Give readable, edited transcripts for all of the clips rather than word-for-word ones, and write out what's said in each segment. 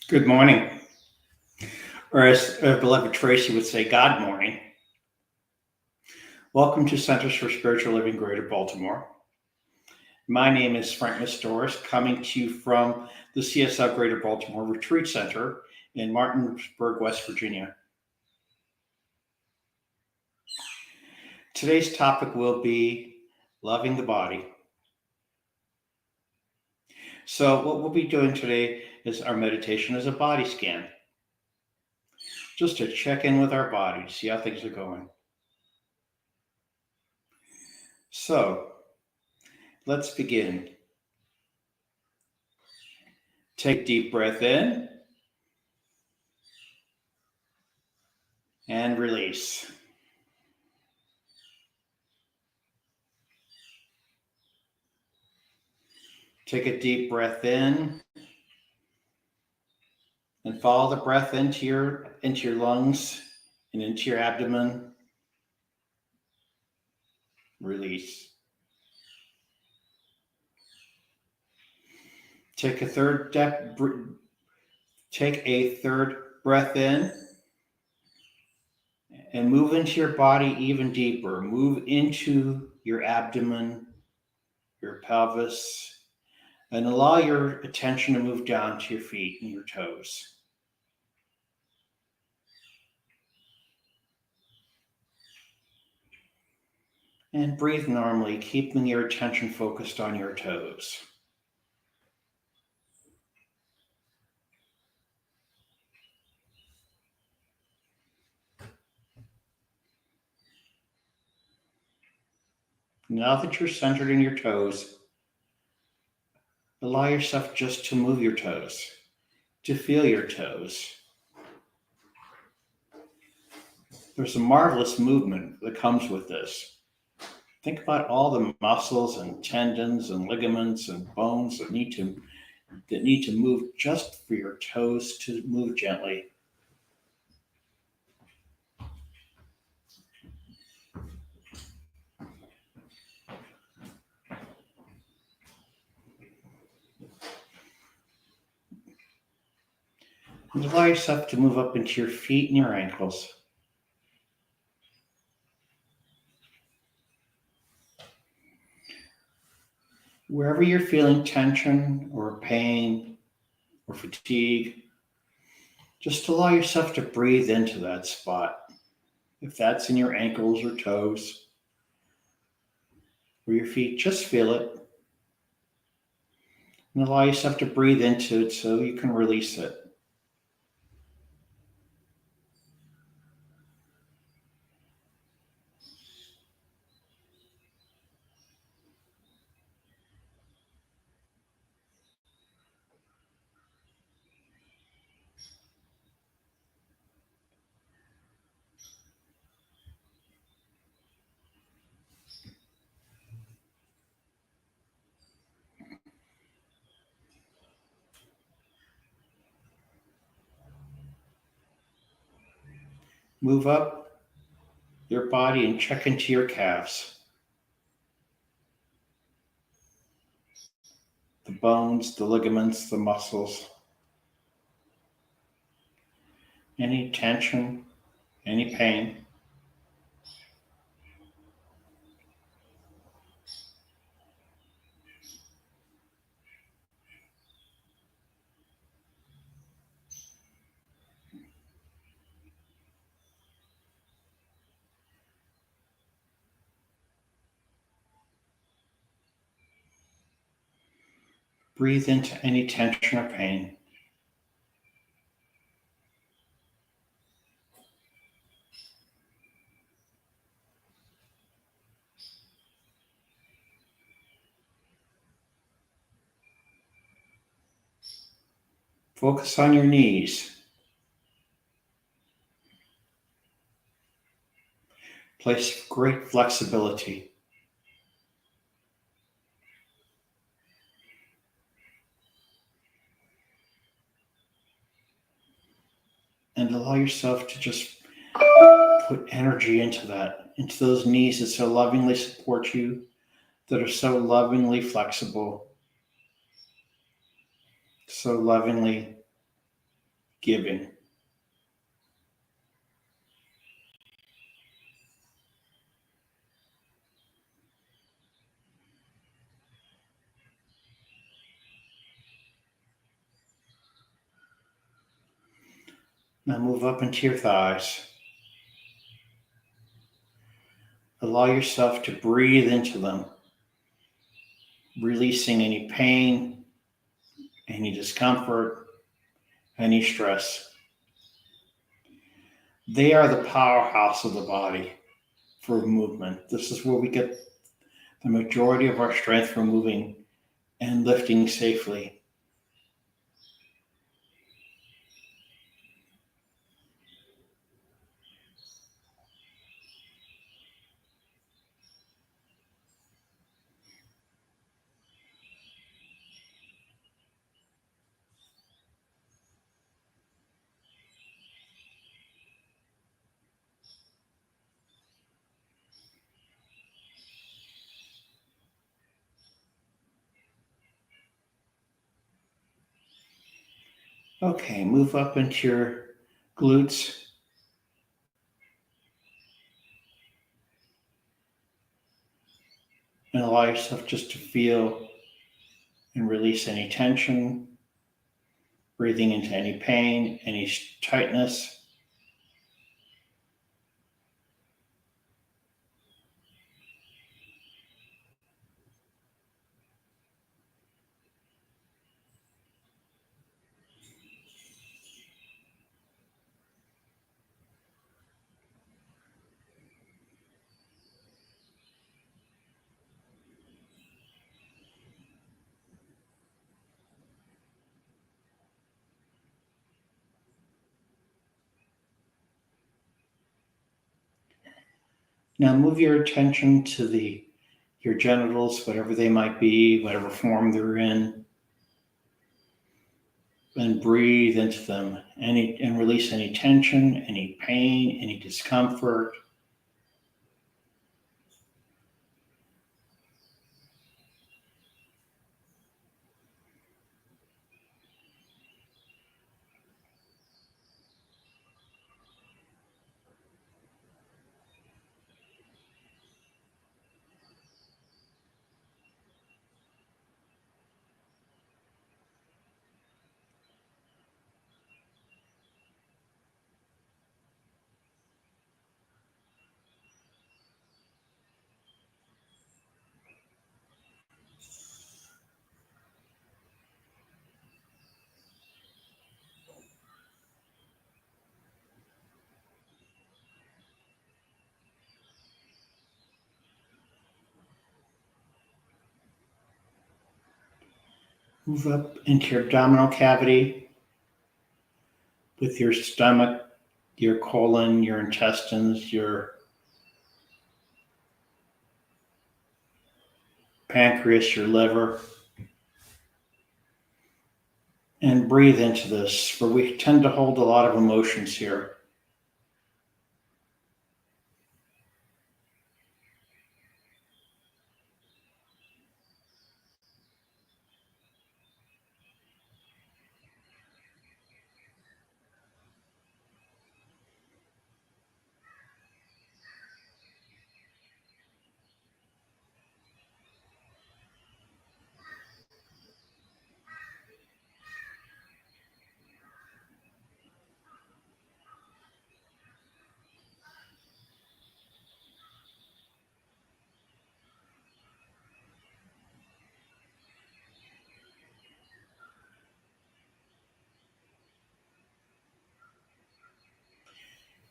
Good morning, or as beloved Tracy would say, God morning. Welcome to Centers for Spiritual Living, Greater Baltimore. My name is Frank Mistoris, coming to you from the CSL Greater Baltimore Retreat Center in Martinsburg, West Virginia. Today's topic will be loving the body. So what we'll be doing today is our meditation is a body scan, just to check in with our body, see how things are going. So let's begin. Take a deep breath in and release. Take a deep breath in and follow the breath into your lungs and into your abdomen. Release. Take a third breath in and move into your body even deeper. Move into your abdomen, your pelvis, and allow your attention to move down to your feet and your toes. And breathe normally, keeping your attention focused on your toes. Now that you're centered in your toes, allow yourself just to move your toes, to feel your toes. There's a marvelous movement that comes with this. Think about all the muscles and tendons and ligaments and bones that need to move just for your toes to move gently. And allow yourself to move up into your feet and your ankles. Wherever you're feeling tension or pain or fatigue, just allow yourself to breathe into that spot. If that's in your ankles or toes or your feet, just feel it. And allow yourself to breathe into it so you can release it. Move up your body and check into your calves. The bones, the ligaments, the muscles. Any tension, any pain. Breathe into any tension or pain. Focus on your knees. Place great flexibility. And allow yourself to just put energy into those knees that so lovingly support you, that are so lovingly flexible, so lovingly giving. Now move up into your thighs. Allow yourself to breathe into them, releasing any pain, any discomfort, any stress. They are the powerhouse of the body for movement. This is where we get the majority of our strength from moving and lifting safely. Okay, move up into your glutes. And allow yourself just to feel and release any tension, breathing into any pain, any tightness. Now move your attention to your genitals, whatever they might be, whatever form they're in, and breathe into them and release any tension, any pain, any discomfort. Move up into your abdominal cavity with your stomach, your colon, your intestines, your pancreas, your liver. And breathe into this, for we tend to hold a lot of emotions here.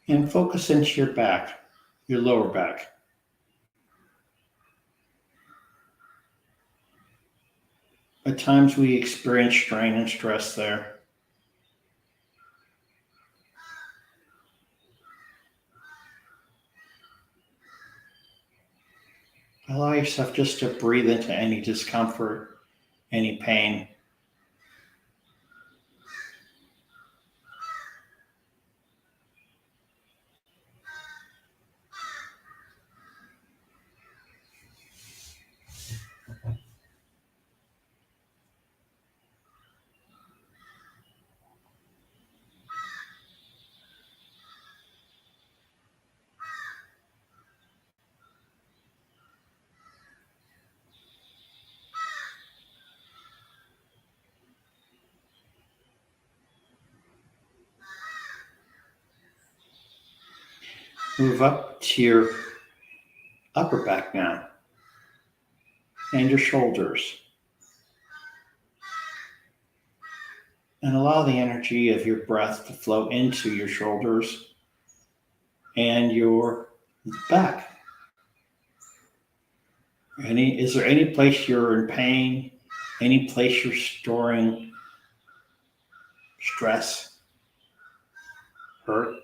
And focus into your back, your lower back. At times we experience strain and stress there. Allow yourself just to breathe into any discomfort, any pain. Move up to your upper back now and your shoulders. And allow the energy of your breath to flow into your shoulders and your back. Is there any place you're in pain? Any place you're storing stress, hurt?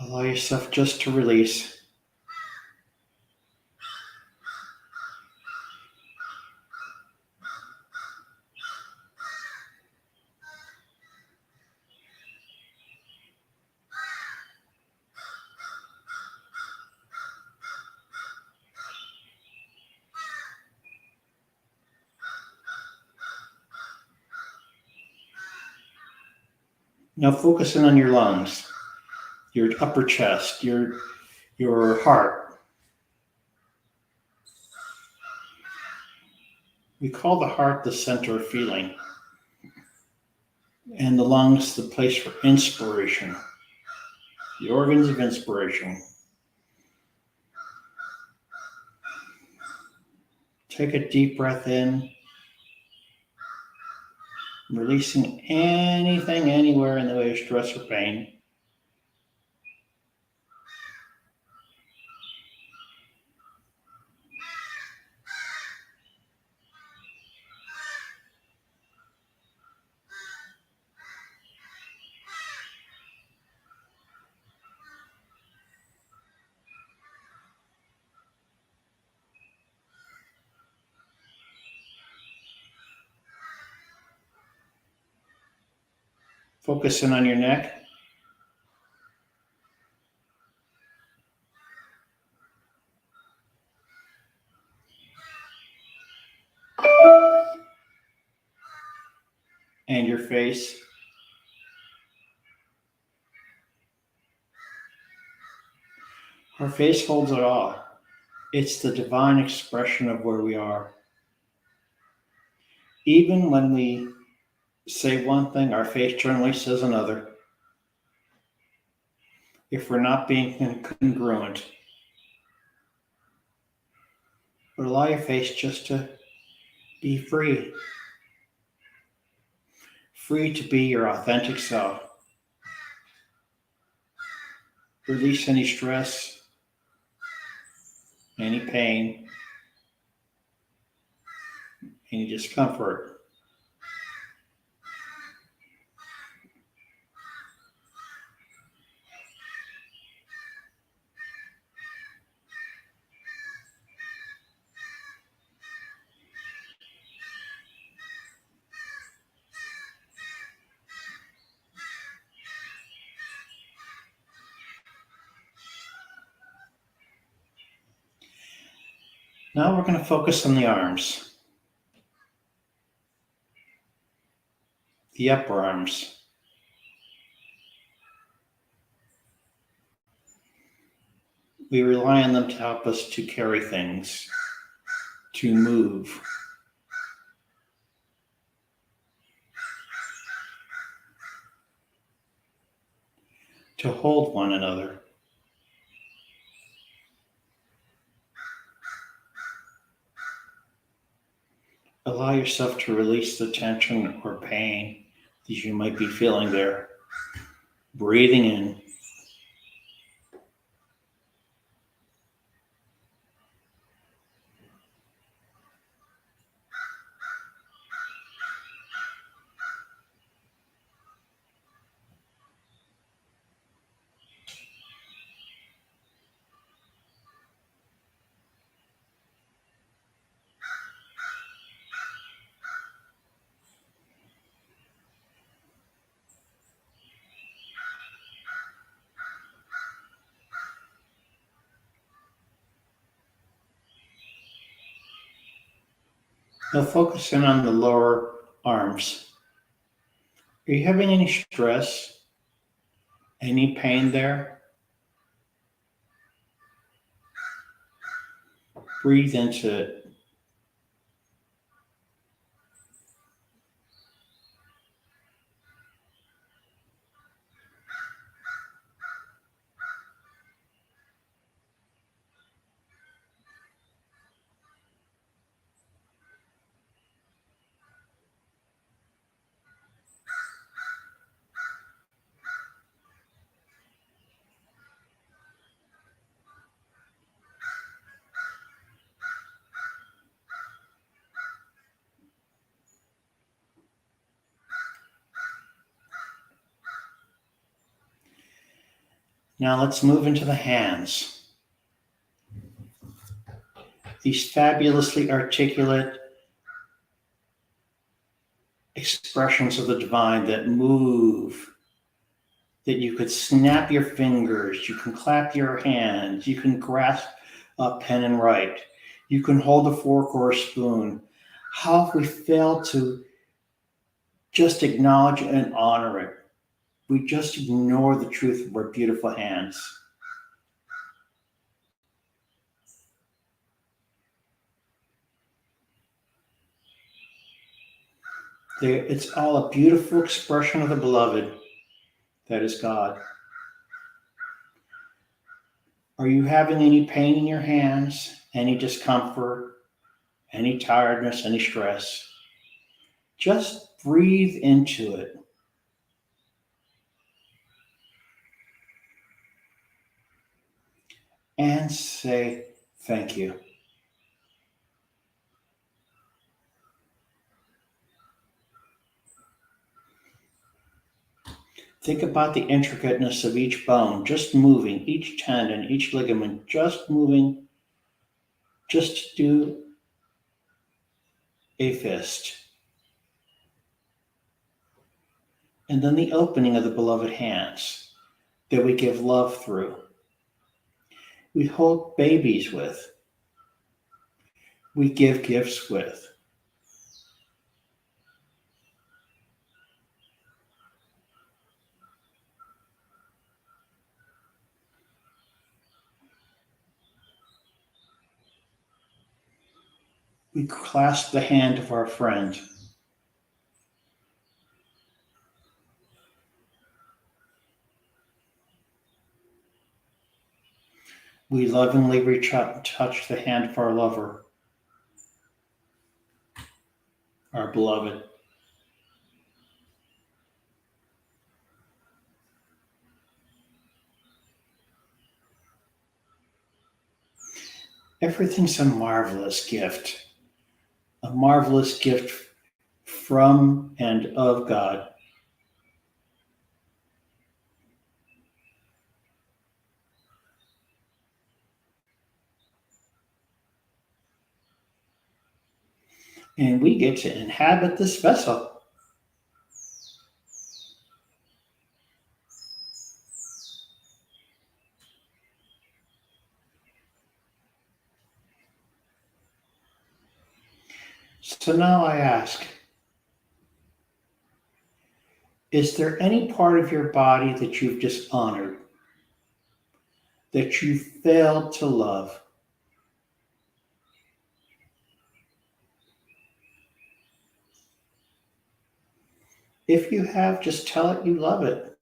Allow yourself just to release. Now focusing on your lungs, your upper chest, your heart. We call the heart the center of feeling, and the lungs the place for inspiration, the organs of inspiration. Take a deep breath in, releasing anything, anywhere in the way of stress or pain. Focusing on your neck. And your face. Our face holds it all. It's the divine expression of where we are. Even when we say one thing, our face generally says another. If we're not being congruent. But allow your face just to be free. Free to be your authentic self. Release any stress, any pain, any discomfort. Now we're going to focus on the arms, the upper arms. We rely on them to help us to carry things, to move. To hold one another. Allow yourself to release the tension or pain that you might be feeling there. Breathing in. Now focus in on the lower arms. Are you having any stress? Any pain there? Breathe into it. Now let's move into the hands. These fabulously articulate expressions of the divine that move, that you could snap your fingers, you can clap your hands, you can grasp a pen and write, you can hold a fork or a spoon. How have we failed to just acknowledge and honor it? We just ignore the truth of our beautiful hands. It's all a beautiful expression of the beloved that is God. Are you having any pain in your hands, any discomfort, any tiredness, any stress? Just breathe into it. And say thank you. Think about the intricateness of each bone, just moving, each tendon, each ligament, just moving, just to do a fist. And then the opening of the beloved hands that we give love through. We hold babies with. We give gifts with. We clasp the hand of our friend. We lovingly reach out and touch the hand of our lover, our beloved. Everything's a marvelous gift from and of God. And we get to inhabit this vessel. So now I ask, is there any part of your body that you've dishonored, that you failed to love? If you have, just tell it you love it.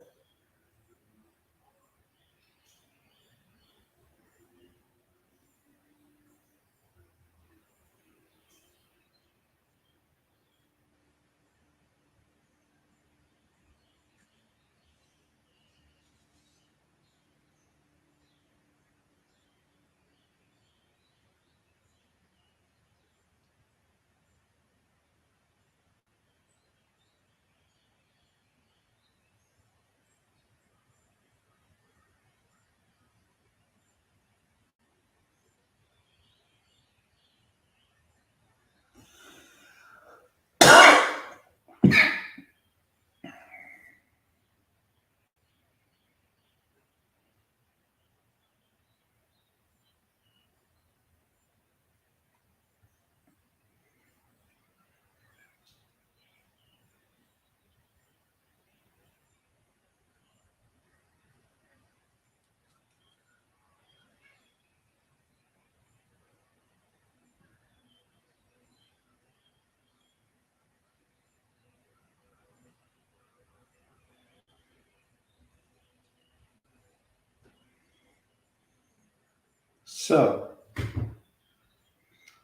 So,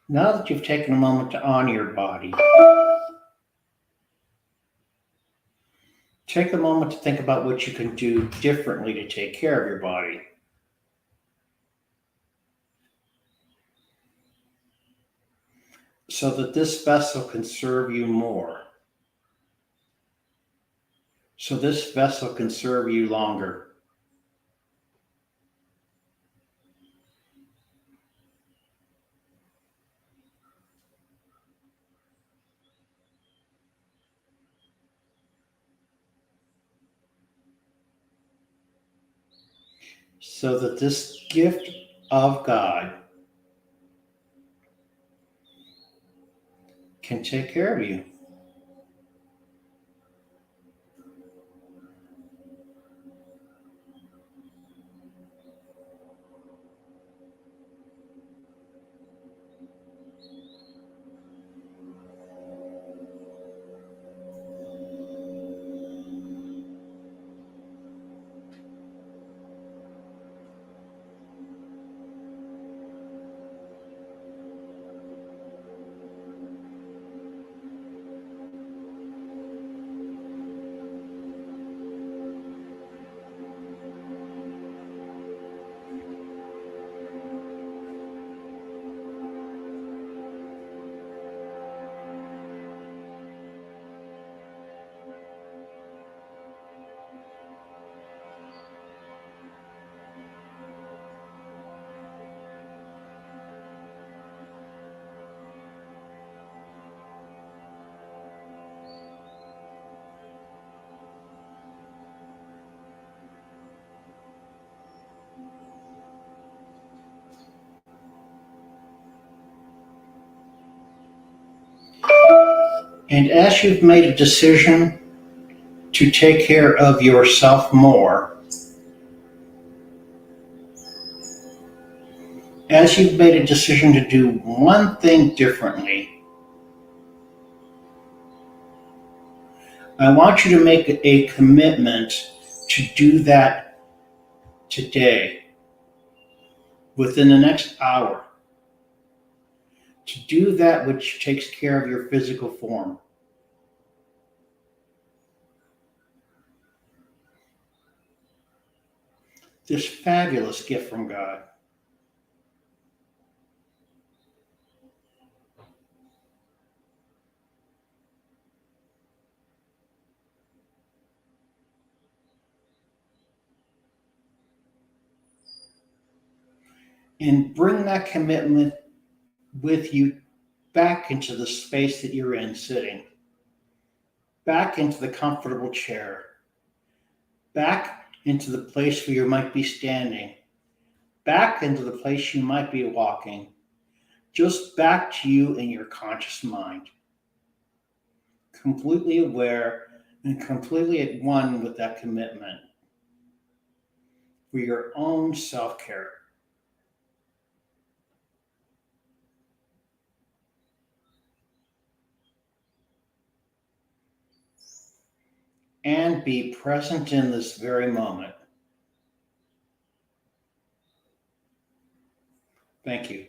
now that you've taken a moment to honor your body, take a moment to think about what you can do differently to take care of your body. So that this vessel can serve you more. So this vessel can serve you longer. So that this gift of God can take care of you. And as you've made a decision to take care of yourself more, as you've made a decision to do one thing differently, I want you to make a commitment to do that today, within the next hour, to do that which takes care of your physical form. This fabulous gift from God. And bring that commitment with you back into the space that you're in sitting, back into the comfortable chair, back into the place where you might be standing, back into the place you might be walking, just back to you in your conscious mind, completely aware and completely at one with that commitment for your own self-care. And be present in this very moment. Thank you.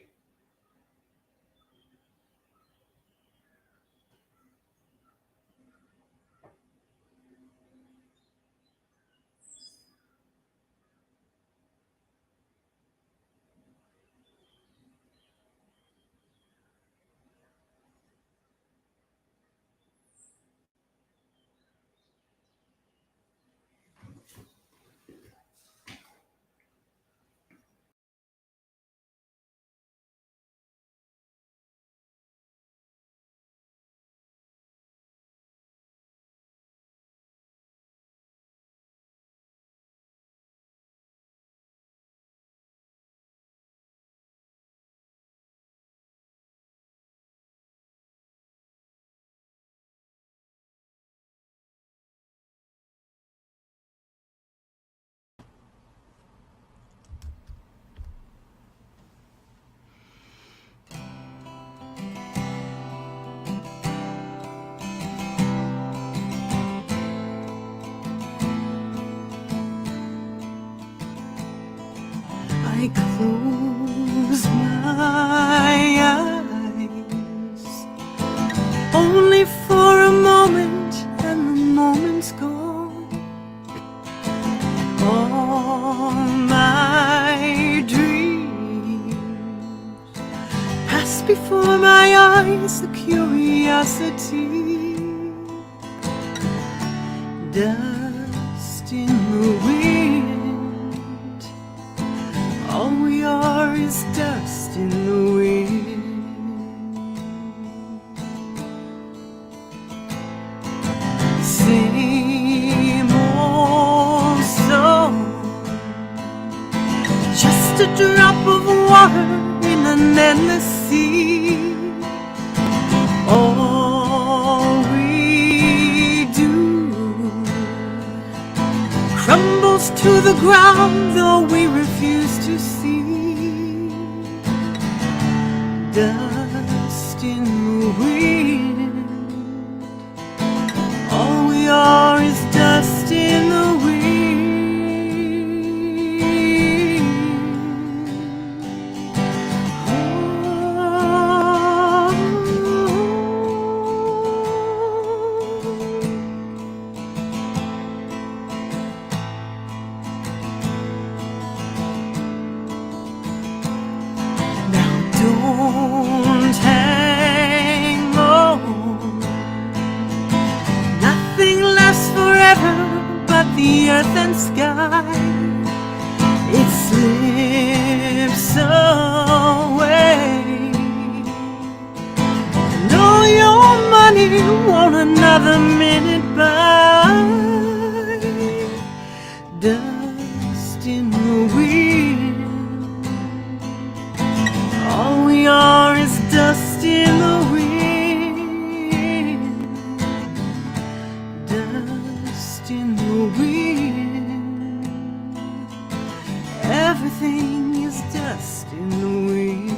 I close before my eyes the curiosity, dust in the wind. All we are is dust in the wind. Same old song, just a drop of water in an endless sea. All we do crumbles to the ground, though we refuse to see. Dust in the wind. All we are is dust in the wind. Don't hang on. Nothing lasts forever but the earth and sky. It slips away. And all your money won't another minute buy. Dust in the wind. All we are is dust in the wind. Dust in the wind. Everything is dust in the wind.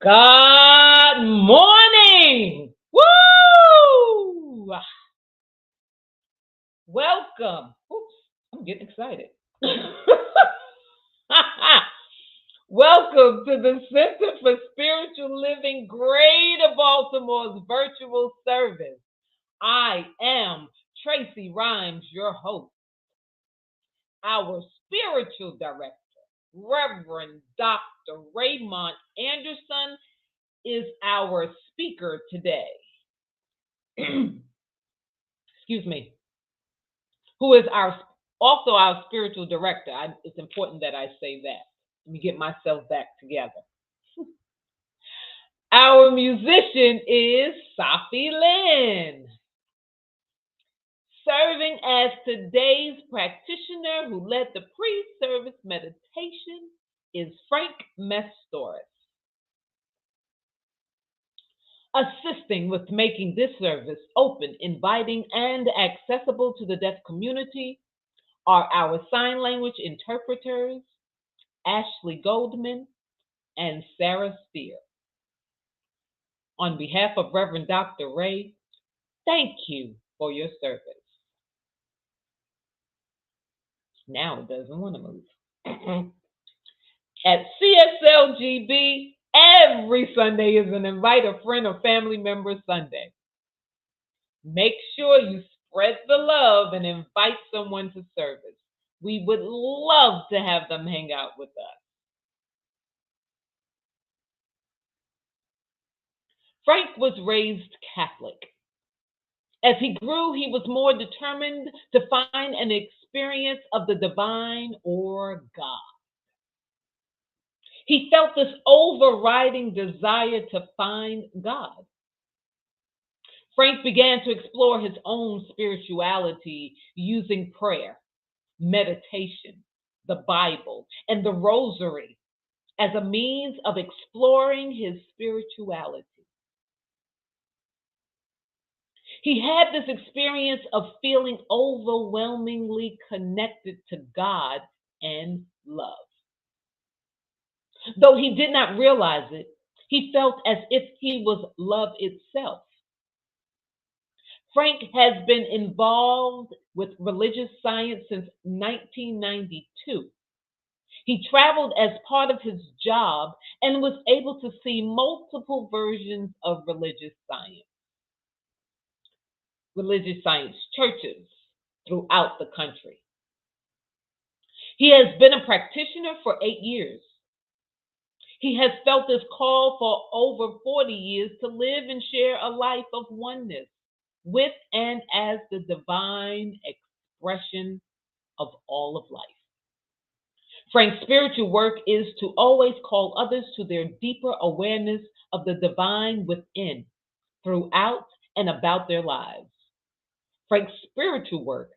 Good morning. Woo! Welcome. Oops, I'm getting excited. Welcome to the Center for Spiritual Living, Greater Baltimore's virtual service. I am Tracy Rhymes, your host. Our spiritual director, Reverend Dr. Raymont Anderson, is our speaker today. Excuse me. Who is also our spiritual director. It's important that I say that. Let me get myself back together. Our musician is Sahffi Lynne. Serving as today's practitioner who led the pre-service meditation is Frank Mestoris. Assisting with making this service open, inviting, and accessible to the deaf community are our sign language interpreters, Ashlee Goldman and Sarah Spear. On behalf of Reverend Dr. Ray, thank you for your service. Now it doesn't want to move. At CSLGB, every Sunday is an invite a friend or family member Sunday. Make sure you spread the love and invite someone to service. We would love to have them hang out with us. Frank was raised Catholic. As he grew, he was more determined to find an experience of the divine or God. He felt this overriding desire to find God. Frank began to explore his own spirituality using prayer, meditation, the Bible, and the rosary as a means of exploring his spirituality. He had this experience of feeling overwhelmingly connected to God and love. Though he did not realize it, he felt as if he was love itself. Frank has been involved with religious science since 1992. He traveled as part of his job and was able to see multiple versions of religious science churches throughout the country. He has been a practitioner for 8 years. He has felt this call for over 40 years to live and share a life of oneness with and as the divine expression of all of life. Frank's spiritual work is to always call others to their deeper awareness of the divine within, throughout, and about their lives. Frank's spiritual work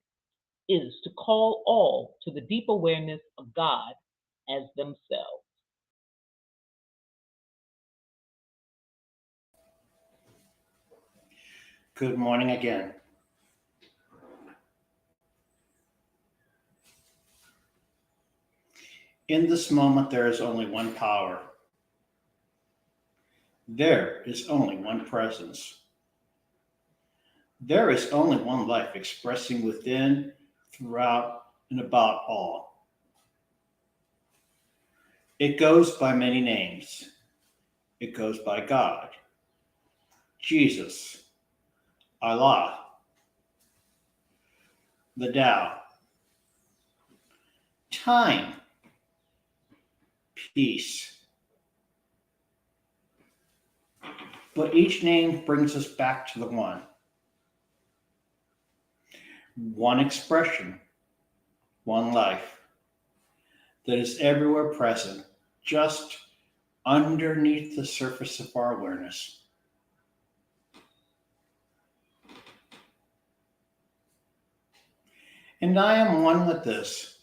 is to call all to the deep awareness of God as themselves. Good morning again. In this moment, there is only one power. There is only one presence. There is only one life expressing within, throughout, and about all. It goes by many names. It goes by God, Jesus, Allah, the Tao, time, peace. But each name brings us back to the one. One expression, one life that is everywhere present, just underneath the surface of our awareness. And I am one with this.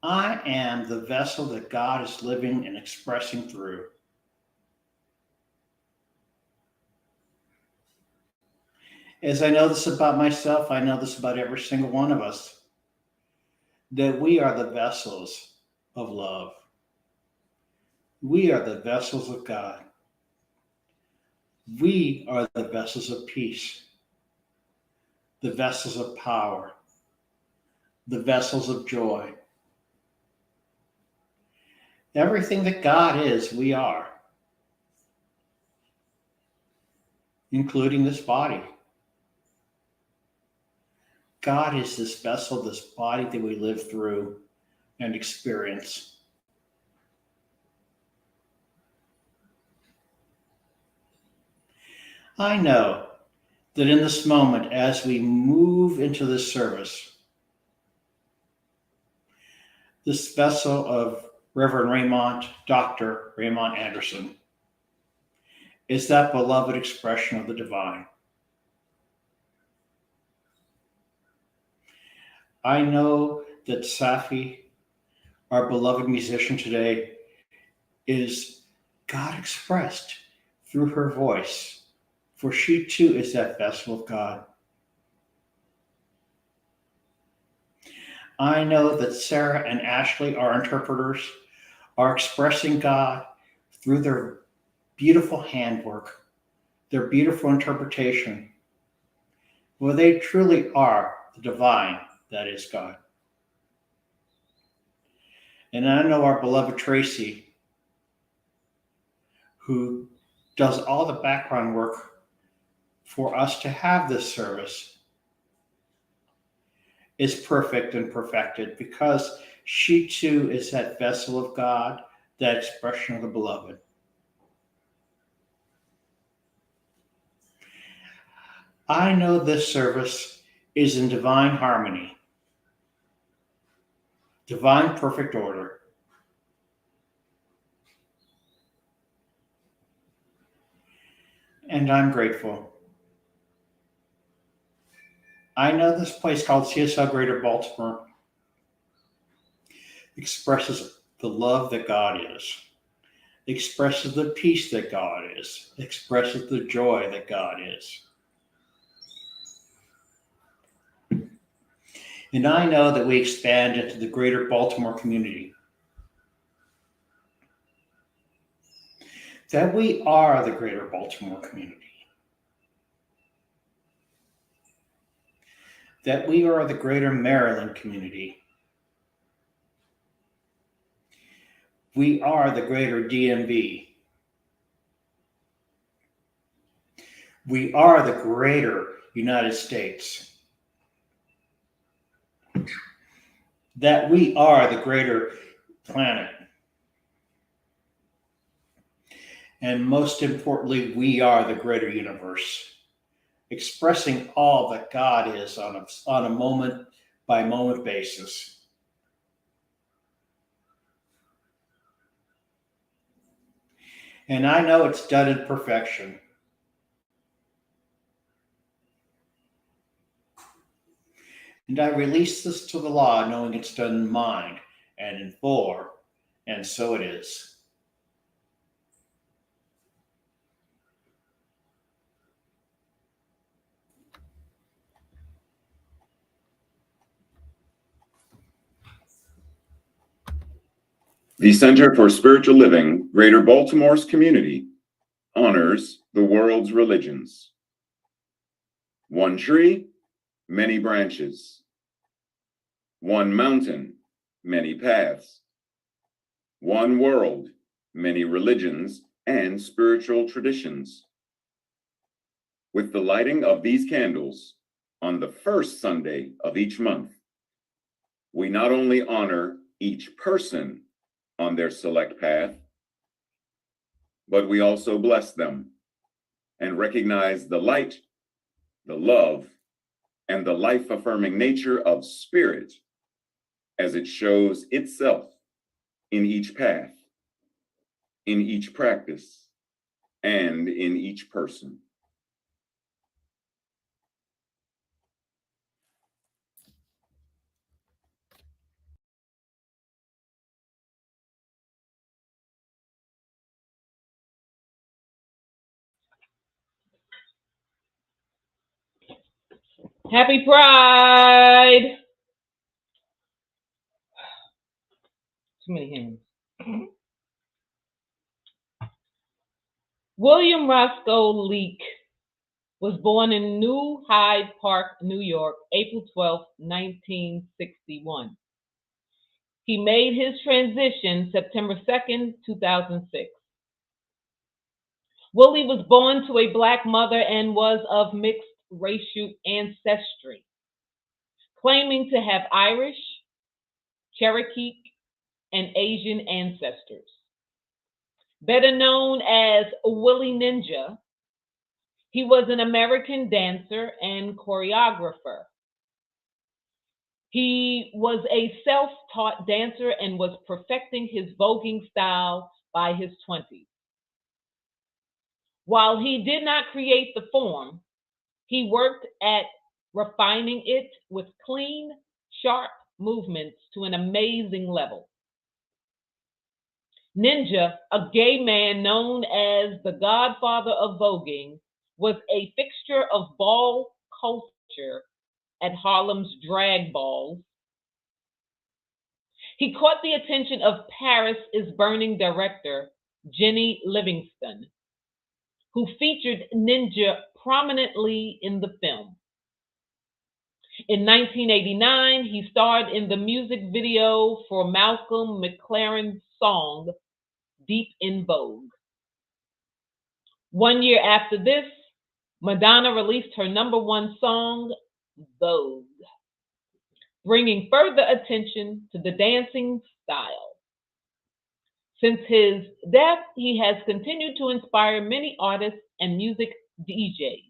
I am the vessel that God is living and expressing through. As I know this about myself, I know this about every single one of us, that we are the vessels of love. We are the vessels of God. We are the vessels of peace, the vessels of power, the vessels of joy. Everything that God is, we are, including this body. God is this vessel, this body that we live through and experience. I know that in this moment, as we move into this service, this vessel of Reverend Raymont, Dr. Raymont Anderson, is that beloved expression of the divine. I know that Sahffi, our beloved musician today, is God expressed through her voice, for she too is that vessel of God. I know that Sarah and Ashlee, our interpreters, are expressing God through their beautiful handwork, their beautiful interpretation, well, they truly are the divine that is God. And I know our beloved Tracy, who does all the background work for us to have this service, is perfect and perfected because she too is that vessel of God, that expression of the beloved. I know this service is in divine harmony, divine perfect order. And I'm grateful. I know this place called CSL Greater Baltimore expresses the love that God is, expresses the peace that God is, expresses the joy that God is. And I know that we expand into the greater Baltimore community, that we are the greater Baltimore community, that we are the greater Maryland community. We are the greater DMV. We are the greater United States. That we are the greater planet. And most importantly, we are the greater universe, expressing all that God is on a moment by moment basis. And I know it's done in perfection. And I release this to the law, knowing it's done in mind and in full, and so it is. The Center for Spiritual Living, Greater Baltimore's community, honors the world's religions. One tree, many branches. One mountain, many paths. One world, many religions and spiritual traditions. With the lighting of these candles on the first Sunday of each month, we not only honor each person on their select path, but we also bless them and recognize the light, the love, and the life-affirming nature of spirit as it shows itself in each path, in each practice, and in each person. Happy Pride! Too many hands. William Roscoe Leake was born in New Hyde Park, New York, April 12, 1961. He made his transition September 2nd, 2006. Willie was born to a Black mother and was of mixed racial ancestry, claiming to have Irish, Cherokee, and Asian ancestors. Better known as Willie Ninja, he was an American dancer and choreographer. He was a self-taught dancer and was perfecting his voguing style by his 20s. While he did not create the form, he worked at refining it with clean, sharp movements to an amazing level. Ninja, a gay man known as the godfather of voguing, was a fixture of ball culture at Harlem's drag balls. He caught the attention of Paris is Burning director Jenny Livingston, who featured Ninja prominently in the film. In 1989, he starred in the music video for Malcolm McLaren's song, Deep in Vogue. 1 year after this, Madonna released her #1 song, Vogue, bringing further attention to the dancing style. Since his death, he has continued to inspire many artists and music DJs.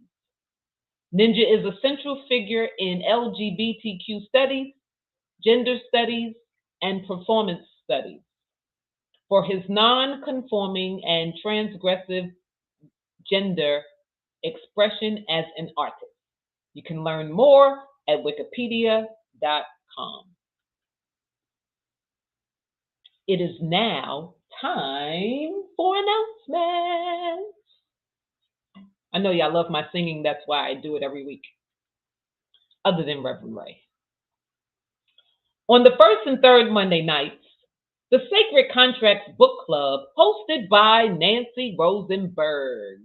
Ninja is a central figure in LGBTQ studies, gender studies, and performance studies for his non-conforming and transgressive gender expression as an artist. You can learn more at wikipedia.com. It is now time for announcements. I know y'all love my singing, that's why I do it every week, other than Reverend Ray. On the first and third Monday nights, the Sacred Contracts Book Club, hosted by Nancy Rosenberg.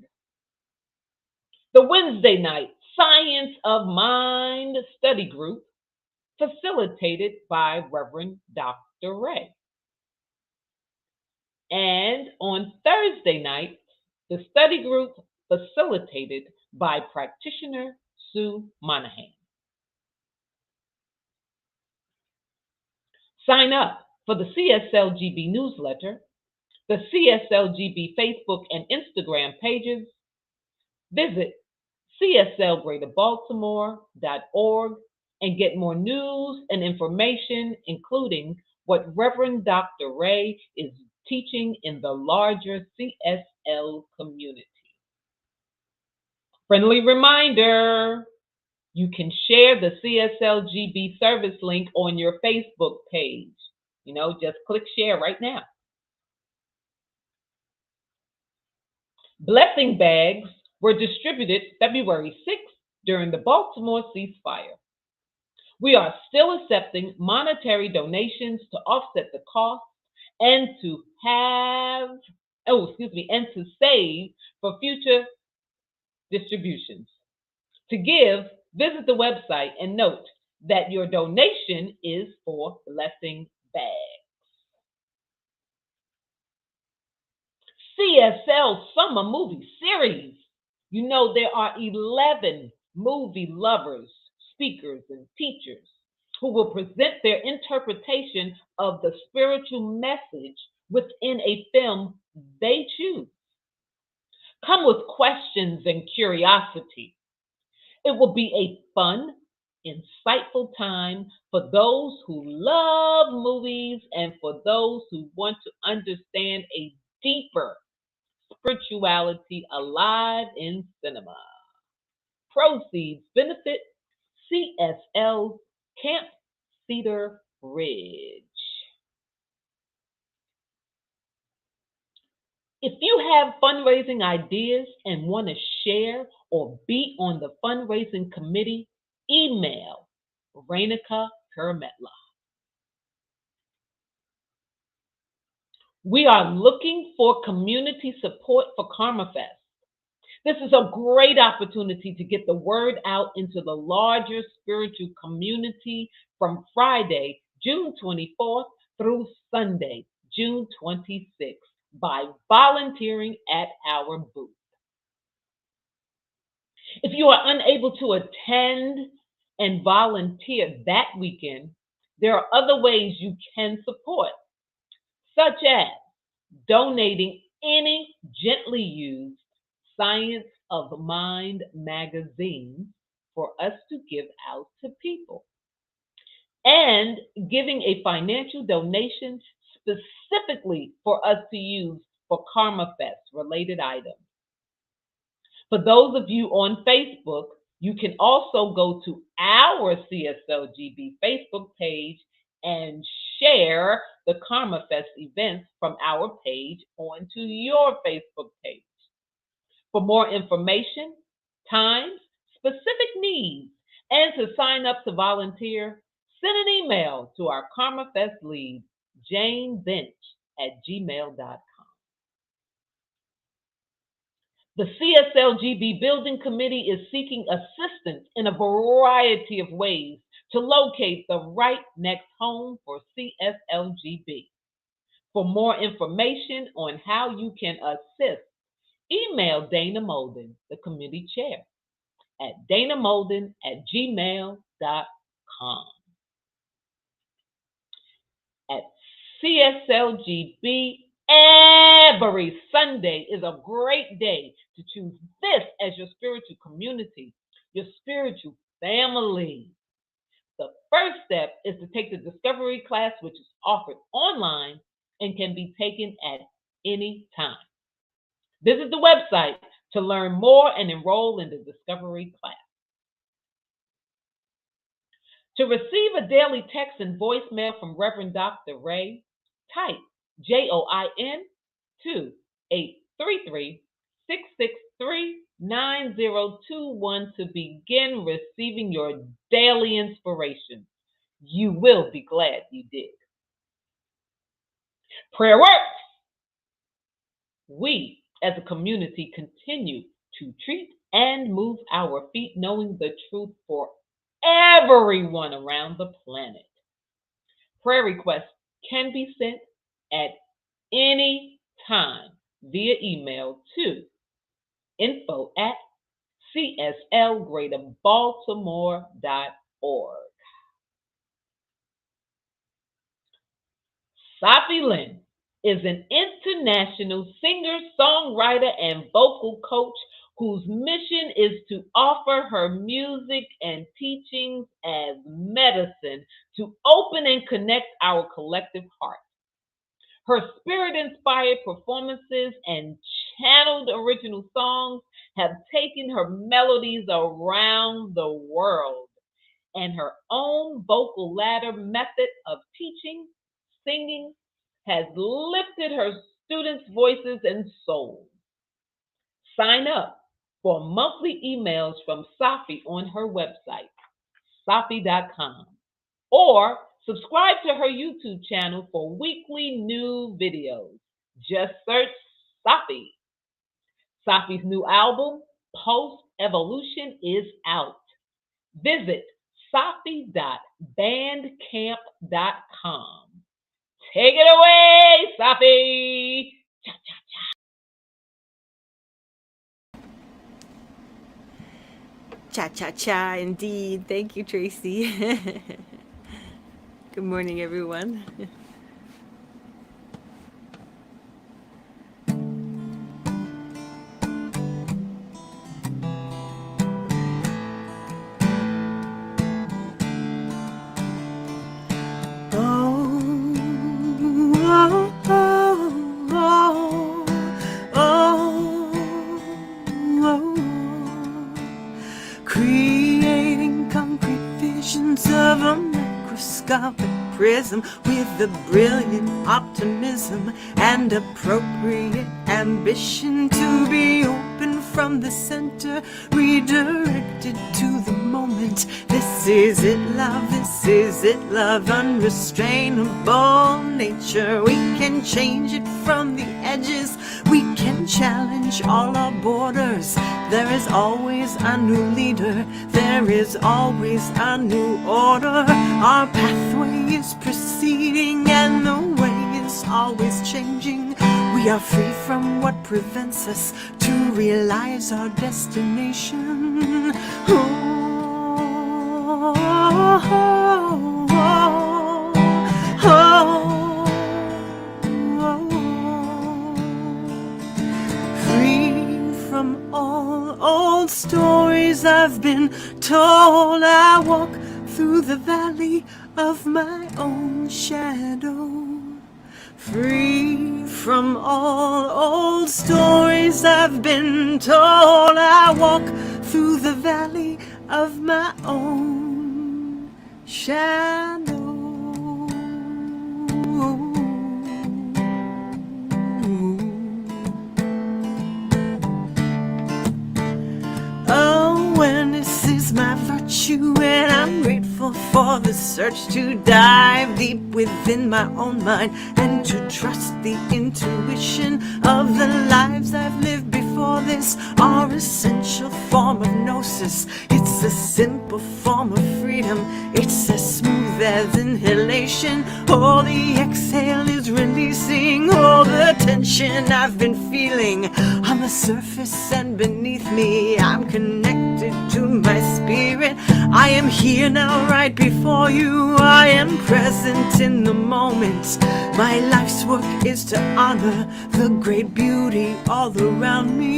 The Wednesday night Science of Mind study group, facilitated by Reverend Dr. Ray. And on Thursday night, the study group facilitated by practitioner Sue Monahan. Sign up for the CSLGB newsletter, the CSLGB Facebook and Instagram pages. Visit cslgreaterbaltimore.org and get more news and information, including what Reverend Dr. Ray is teaching in the larger CSL community. Friendly reminder, you can share the CSLGB service link on your Facebook page. Just click share right now. Blessing bags were distributed February 6th during the Baltimore ceasefire. We are still accepting monetary donations to offset the cost and to save for future distributions. To give, visit the website and note that your donation is for blessing bags. CSL Summer Movie Series. There are 11 movie lovers, speakers, and teachers who will present their interpretation of the spiritual message within a film they choose. Come with questions and curiosity. It will be a fun, insightful time for those who love movies and for those who want to understand a deeper spirituality alive in cinema. Proceeds benefit CSL Camp Cedar Ridge. If you have fundraising ideas and want to share or be on the fundraising committee, email Rainica Kermetla. We are looking for community support for KarmaFest. This is a great opportunity to get the word out into the larger spiritual community from Friday, June 24th through Sunday, June 26th by volunteering at our booth. If you are unable to attend and volunteer that weekend, there are other ways you can support, such as donating any gently used Science of Mind magazine for us to give out to people, and giving a financial donation specifically for us to use for KarmaFest related items. For those of you on Facebook, you can also go to our CSLGB Facebook page and share the KarmaFest events from our page onto your Facebook page. For more information, times, specific needs, and to sign up to volunteer, send an email to our KarmaFest lead, janebench@gmail.com. The CSLGB Building Committee is seeking assistance in a variety of ways to locate the right next home for CSLGB. For more information on how you can assist, email Dana Molden, the committee chair, at danamolden@gmail.com. At CSLGB, every Sunday is a great day to choose this as your spiritual community, your spiritual family. The first step is to take the discovery class, which is offered online and can be taken at any time. Visit the website to learn more and enroll in the discovery class. To receive a daily text and voicemail from Reverend Dr. Ray, type JOIN to 833-663-9021 to begin receiving your daily inspiration. You will be glad you did. Prayer works. We, as a community, continue to treat and move our feet, knowing the truth for everyone around the planet. Prayer requests can be sent at any time via email to info@cslgreaterbaltimore.org. Sahffi Lynne is an international singer, songwriter, and vocal coach whose mission is to offer her music and teachings as medicine to open and connect our collective heart. Her spirit-inspired performances and channeled original songs have taken her melodies around the world, and her own vocal ladder method of teaching, singing, has lifted her students' voices and souls. Sign up for monthly emails from Sahffi on her website, sahffi.com, or subscribe to her YouTube channel for weekly new videos. Just search Sahffi. Sahffi's new album, Post Evolution, is out. Visit sahffi.bandcamp.com. Take it away, Sahffi! Cha-cha-cha, indeed. Thank you, Tracy. Good morning, everyone. Creating concrete visions of a microscopic prism with the brilliant optimism and appropriate ambition to be open from the center, redirected to the moment. This is it, love, this is it, love, unrestrainable nature. We can change it from the edges, we can challenge all our borders. There is always a new leader, there is always a new order. Our pathway is proceeding and the way is always changing. We are free from what prevents us to realize our destination. Free from all old stories I've been told, I walk through the valley of my own shadow. Free from all old stories I've been told, I walk through the valley of my own shadow. Awareness is my virtue, and I'm grateful for the search to dive deep within my own mind and to trust the intuition of the lives I've lived before this. hypnosis are essential form of gnosis. It's a simple form of freedom. It's as smooth as inhalation. All the exhale is releasing all the tension I've been feeling on the surface and beneath me. I'm connected to my spirit. I am here now right before you. I am present in the moment. My life's work is to honor the great beauty all around me.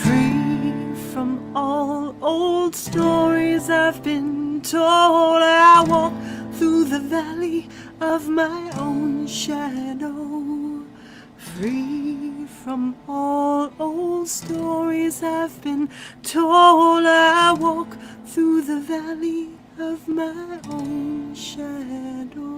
Free from all old stories I've been told, I walk through the valley of my own shadow. Free from all old stories I've been told, I walk through the valley of my own shadow.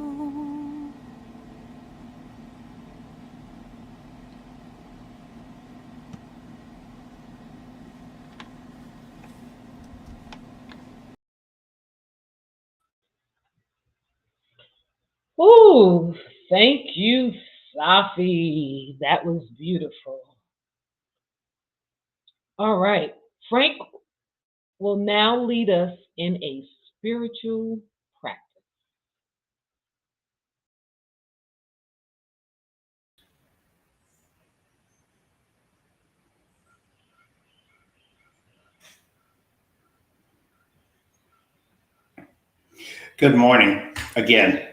Ooh, thank you, Sahffi. That was beautiful. All right. Frank will now lead us in a spiritual practice. Good morning again.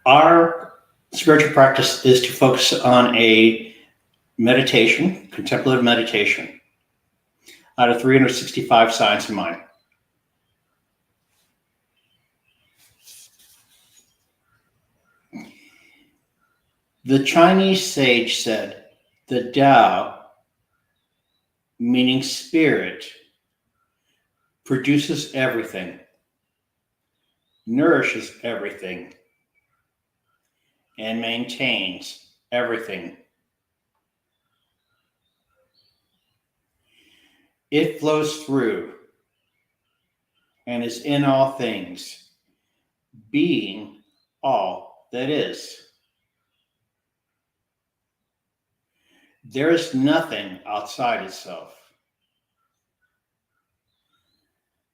Our spiritual practice is to focus on a meditation, contemplative meditation, out of 365 signs of mind. The Chinese sage said, the Tao, meaning spirit, produces everything, nourishes everything, and maintains everything. It flows through and is in all things, being all that is. There is nothing outside itself.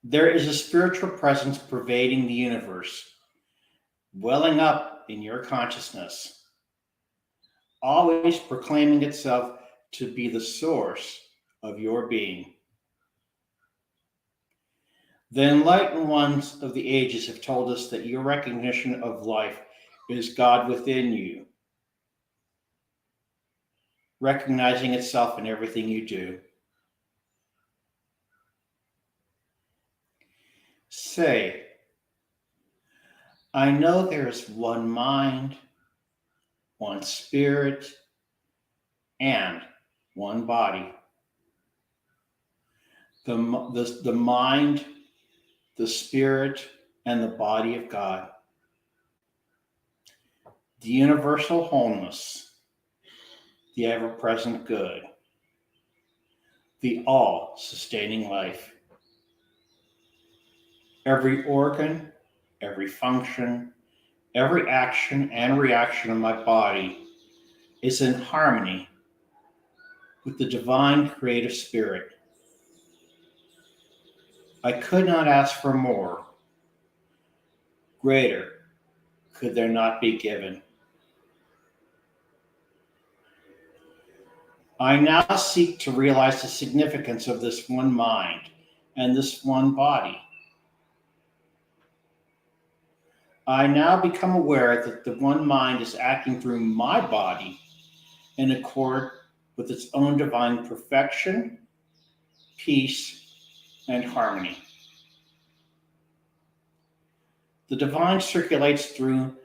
There is a spiritual presence pervading the universe, welling up in your consciousness, always proclaiming itself to be the source of your being. The enlightened ones of the ages have told us that your recognition of life is God within you, recognizing itself in everything you do. Say, I know there is one mind, one spirit, and one body. The mind, the spirit, and the body of God. The universal wholeness, the ever-present good, the all-sustaining life. Every organ, every function, every action and reaction of my body is in harmony with the divine creative spirit. I could not ask for more. Greater could there not be given. I now seek to realize the significance of this one mind and this one body. I now become aware that the one mind is acting through my body in accord with its own divine perfection, peace, and harmony. The divine circulates through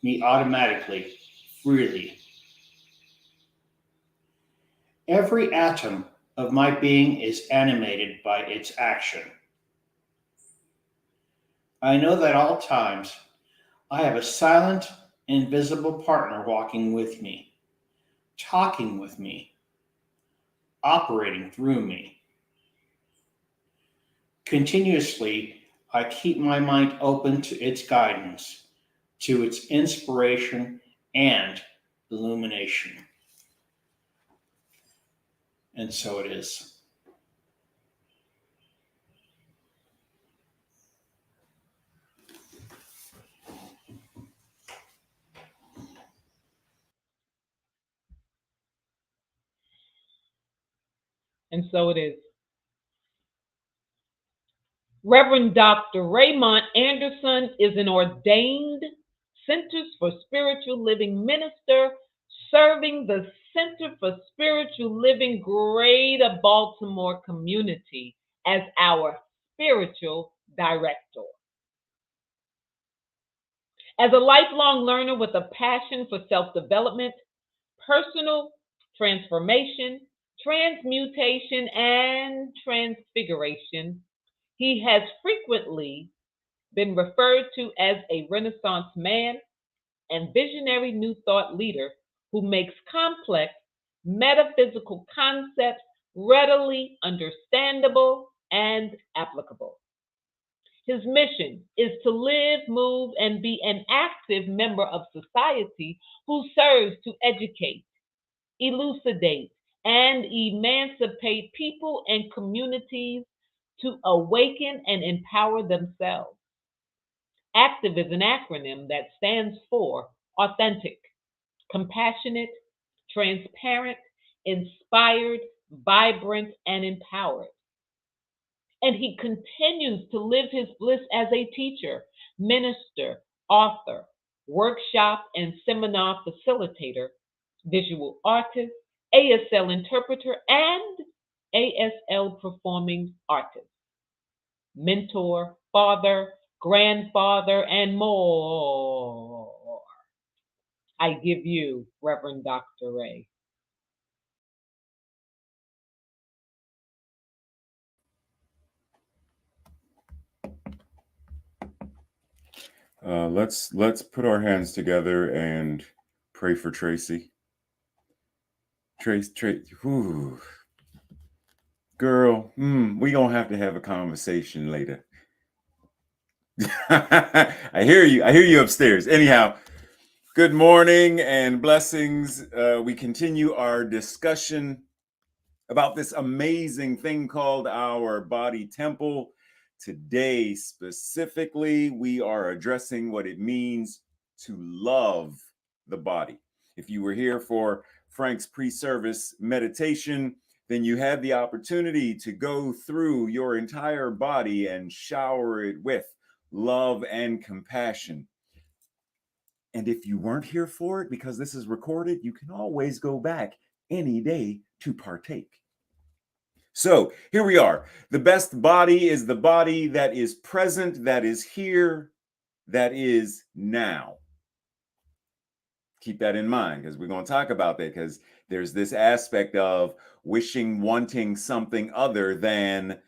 me automatically, freely. Every atom of my being is animated by its action. I know that at all times I have a silent, invisible partner walking with me, talking with me, operating through me. Continuously, I keep my mind open to its guidance, to its inspiration and illumination. And so it is. And so it is. Reverend Dr. Raymont Anderson is an ordained Centers for Spiritual Living minister serving the Center for Spiritual Living Greater Baltimore community as our spiritual director. As a lifelong learner with a passion for self development, personal transformation, transmutation, and transfiguration, he has frequently been referred to as a Renaissance man and visionary New Thought leader who makes complex metaphysical concepts readily understandable and applicable. His mission is to live, move, and be an active member of society who serves to educate, elucidate, and emancipate people and communities to awaken and empower themselves. ACTIVE is an acronym that stands for authentic, compassionate, transparent, inspired, vibrant, and empowered. And he continues to live his bliss as a teacher, minister, author, workshop and seminar facilitator, visual artist, ASL interpreter, and ASL performing artist, mentor, father, grandfather, and more. I give you Reverend Dr. Ray. Let's put our hands together and pray for Tracy. Tracy, whew. Girl, we gonna have to have a conversation later. I hear you upstairs. Anyhow, good morning and blessings. We continue our discussion about this amazing thing called our body temple. Today, specifically, we are addressing what it means to love the body. If you were here for Frank's pre-service meditation, then you had the opportunity to go through your entire body and shower it with love and compassion. And if you weren't here for it, because this is recorded, you can always go back any day to partake. So here we are. The best body is the body that is present, that is here, that is now. Keep that in mind because we're going to talk about that, because there's this aspect of wanting something other than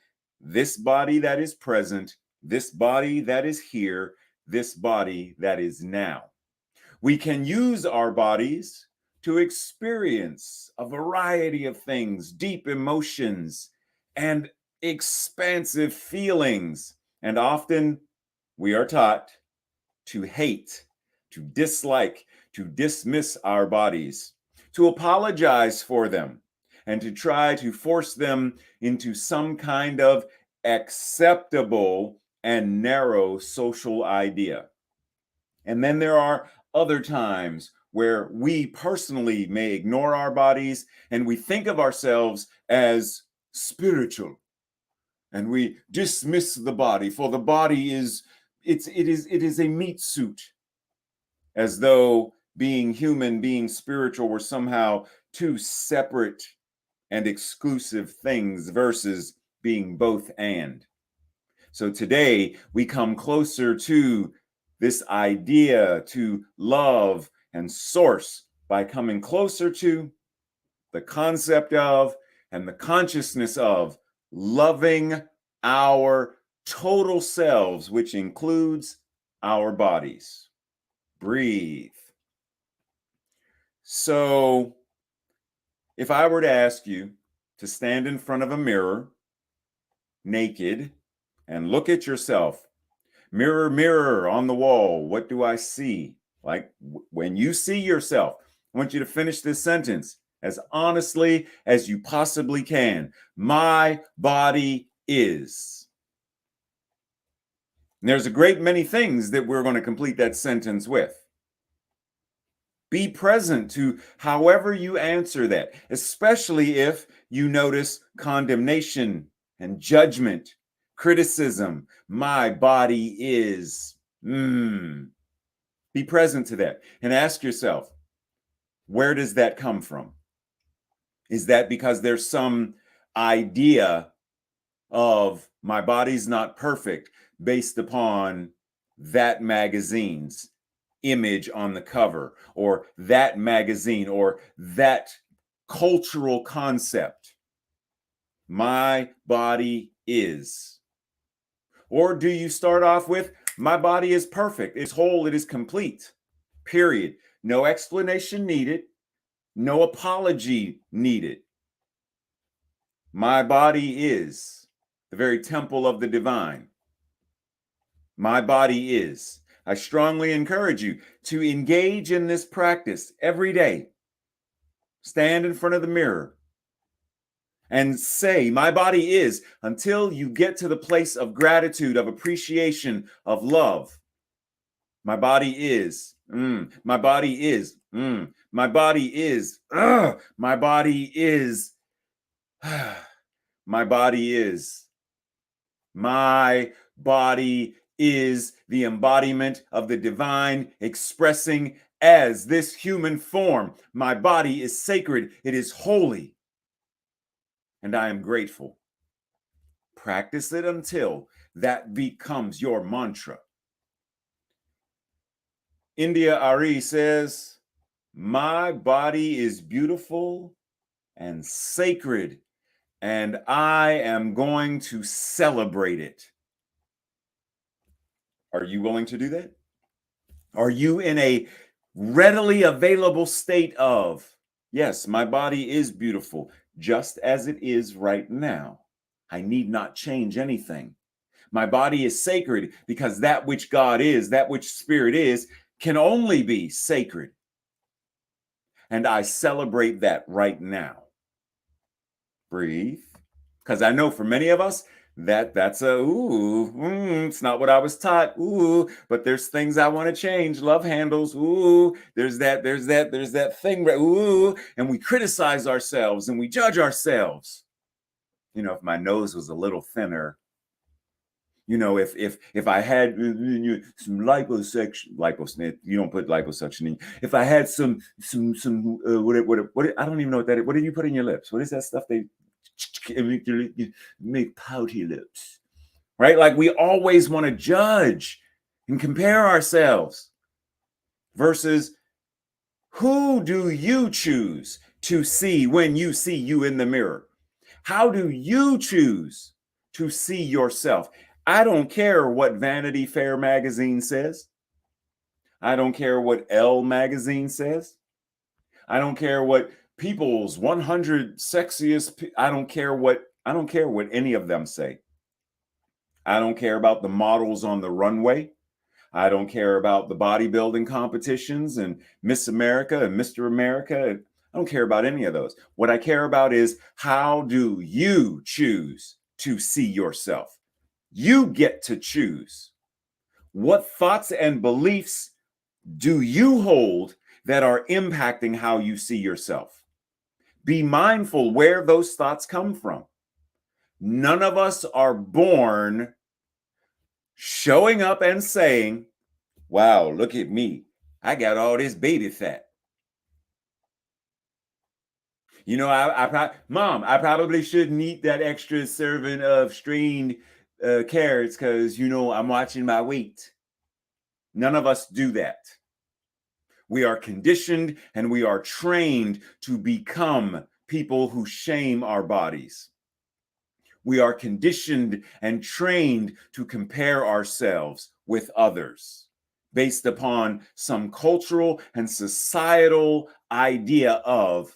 this body that is present, this body that is here, this body that is now. We can use our bodies to experience a variety of things, deep emotions and expansive feelings. And often we are taught to hate, to dislike, to dismiss our bodies, to apologize for them, and to try to force them into some kind of acceptable and narrow social idea. And then there are other times where we personally may ignore our bodies and we think of ourselves as spiritual, and we dismiss the body, for the body is a meat suit, as though being human, being spiritual were somehow two separate and exclusive things versus being both and. So today we come closer to this idea to love and source by coming closer to the concept of and the consciousness of loving our total selves, which includes our bodies. Breathe. So, if I were to ask you to stand in front of a mirror, naked, and look at yourself, mirror, mirror on the wall, what do I see? Like when you see yourself, I want you to finish this sentence as honestly as you possibly can. My body is. And there's a great many things that we're going to complete that sentence with. Be present to however you answer that, especially if you notice condemnation and judgment, criticism. My body is. Be present to that and ask yourself, where does that come from? Is that because there's some idea of my body's not perfect based upon that magazine's image on the cover, or that magazine, or that cultural concept? My body is. Or do you start off with, my body is perfect, it's whole, it is complete, period. No explanation needed, no apology needed. My body is the very temple of the divine. My body is. I strongly encourage you to engage in this practice every day. Stand in front of the mirror and say, my body is, until you get to the place of gratitude, of appreciation, of love. My body is. My body is. My body is. My body is. My body is. My body is the embodiment of the divine expressing as this human form. My body is sacred. It is holy. And I am grateful. Practice it until that becomes your mantra. India Ari says, my body is beautiful and sacred, and I am going to celebrate it. Are you willing to do that? Are you in a readily available state of, yes, my body is beautiful, just as it is right now. I need not change anything. My body is sacred because that which God is, that which Spirit is, can only be sacred. And I celebrate that right now. Breathe. Because I know for many of us, that's a it's not what I was taught. But there's things I want to change. Love handles. There's that thing. And we criticize ourselves and we judge ourselves. You know, if my nose was a little thinner, you know, if I had some liposuction, you don't put liposuction in. If I had some what I don't even know what that is. What do you put in your lips? What is that stuff they make pouty lips, right? Like we always want to judge and compare ourselves versus who do you choose to see when you see you in the mirror? How do you choose to see yourself? I don't care what Vanity Fair magazine says. I don't care what Elle magazine says. I don't care what People's 100 sexiest. I don't care what any of them say. I don't care about the models on the runway. I don't care about the bodybuilding competitions and Miss America and Mr. America. I don't care about any of those. What I care about is, how do you choose to see yourself? You get to choose. What thoughts and beliefs do you hold that are impacting how you see yourself? Be mindful where those thoughts come from. None of us are born showing up and saying, wow, look at me. I got all this baby fat. You know, Mom, I probably shouldn't eat that extra serving of strained carrots because, you know, I'm watching my weight. None of us do that. We are conditioned and we are trained to become people who shame our bodies. We are conditioned and trained to compare ourselves with others based upon some cultural and societal idea of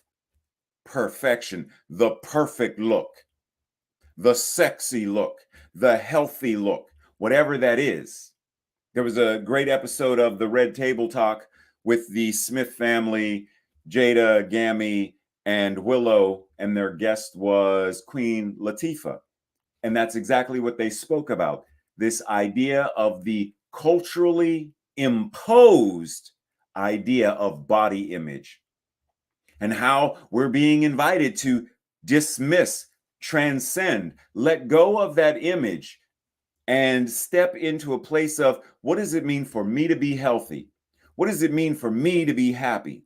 perfection, the perfect look, the sexy look, the healthy look, whatever that is. There was a great episode of the Red Table Talk with the Smith family, Jada, Gammy, and Willow, and their guest was Queen Latifah. And that's exactly what they spoke about, this idea of the culturally imposed idea of body image and how we're being invited to dismiss, transcend, let go of that image and step into a place of, what does it mean for me to be healthy? What does it mean for me to be happy?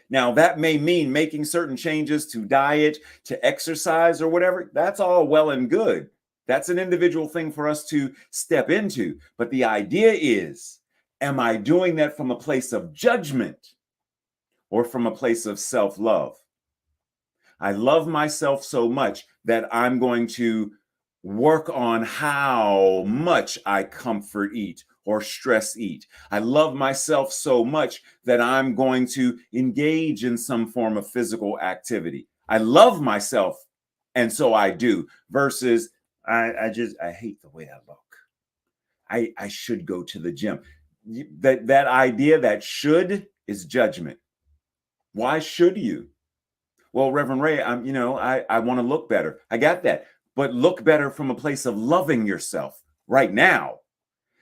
Now, that may mean making certain changes to diet, to exercise, or whatever. That's all well and good. That's an individual thing for us to step into. But the idea is, am I doing that from a place of judgment or from a place of self-love? I love myself so much that I'm going to work on how much I comfort eat or stress eat. I love myself so much that I'm going to engage in some form of physical activity. I love myself, and so I do, versus I hate the way I look. I should go to the gym. That idea, that should, is judgment. Why should you? Well, Reverend Ray, I want to look better. I got that. But look better from a place of loving yourself right now.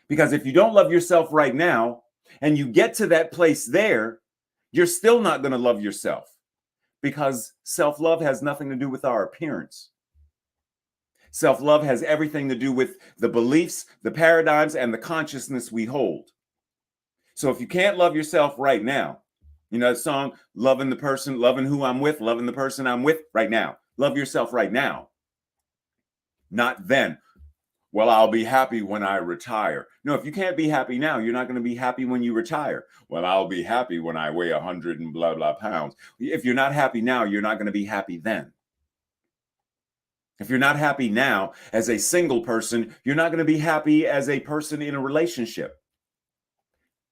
Because if you don't love yourself right now and you get to that place there, you're still not going to love yourself, because self-love has nothing to do with our appearance. Self-love has everything to do with the beliefs, the paradigms, and the consciousness we hold. So if you can't love yourself right now, you know that song, loving the person, loving who I'm with, loving the person I'm with right now. Love yourself right now. Not then. Well, I'll be happy when I retire. No, if you can't be happy now, you're not going to be happy when you retire. Well, I'll be happy when I weigh 100 and blah, blah pounds. If you're not happy now, you're not going to be happy then. If you're not happy now as a single person, you're not going to be happy as a person in a relationship.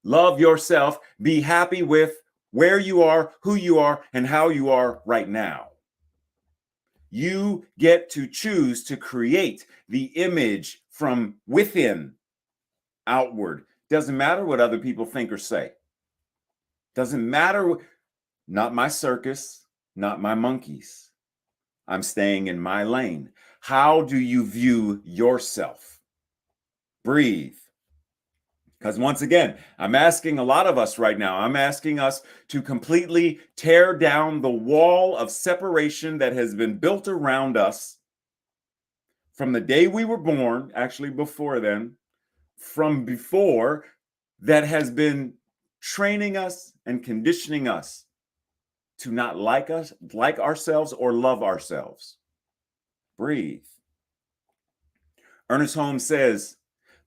Love yourself. Be happy with where you are, who you are, and how you are right now. You get to choose to create the image from within outward. Doesn't matter what other people think or say. Doesn't matter. Not my circus, not my monkeys. I'm staying in my lane. How do you view yourself? Breathe. Because once again, I'm asking a lot of us right now, I'm asking us to completely tear down the wall of separation that has been built around us from the day we were born, actually before then, from before, that has been training us and conditioning us to not like ourselves or love ourselves. Breathe. Ernest Holmes says,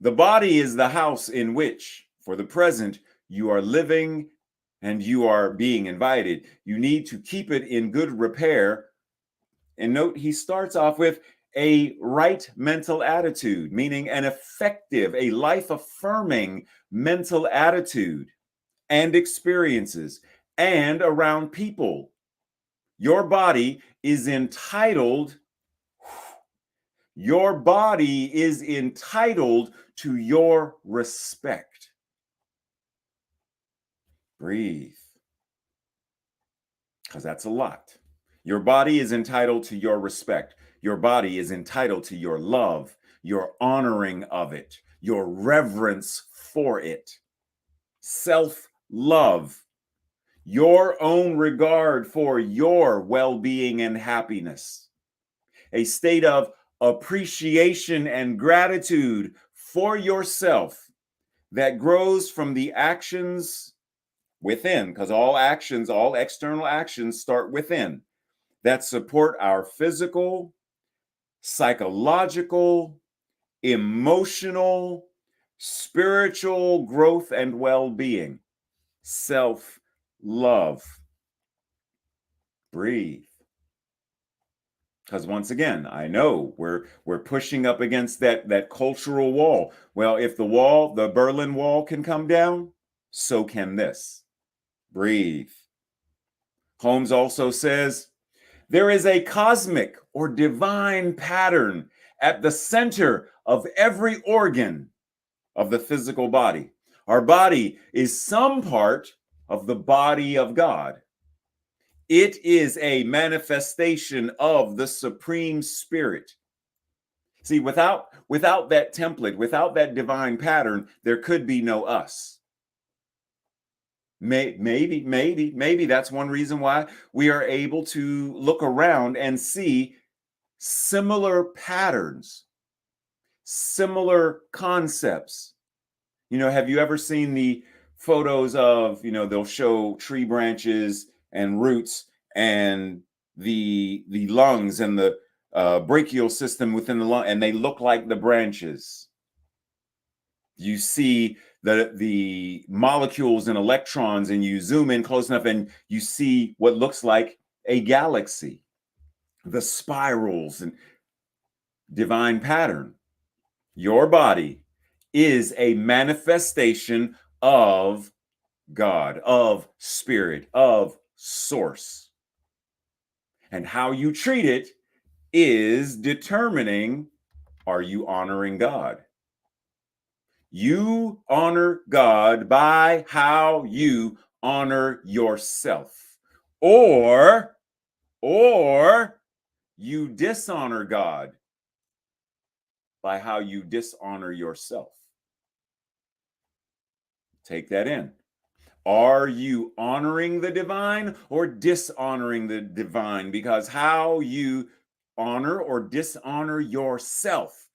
the body is the house in which, for the present, you are living and you are being invited. You need to keep it in good repair. And note, he starts off with a right mental attitude, meaning an effective, a life-affirming mental attitude and experiences and around people. Your body is entitled to your respect. Breathe. Because that's a lot. Your body is entitled to your respect. Your body is entitled to your love, your honoring of it, your reverence for it. Self-love, your own regard for your well-being and happiness. A state of appreciation and gratitude for yourself that grows from the actions within, because all actions, all external actions start within, that support our physical, psychological, emotional, spiritual growth and well-being. Self-love. Breathe. Because once again, I know we're pushing up against that cultural wall. Well, if the Berlin Wall can come down, so can this. Breathe. Holmes also says, there is a cosmic or divine pattern at the center of every organ of the physical body. Our body is some part of the body of God. It is a manifestation of the Supreme Spirit. See, without that template, without that divine pattern, there could be no us. Maybe that's one reason why we are able to look around and see similar patterns, similar concepts. Have you ever seen the photos of, they'll show tree branches and roots and the lungs and the brachial system within the lung, and they look like the branches. You see the molecules and electrons, and you zoom in close enough and you see what looks like a galaxy, the spirals and divine pattern. Your body is a manifestation of God, of spirit, of source. And how you treat it is determining, are you honoring God? You honor God by how you honor yourself. Or you dishonor God by how you dishonor yourself. Take that in. Are you honoring the divine or dishonoring the divine? Because how you honor or dishonor yourself,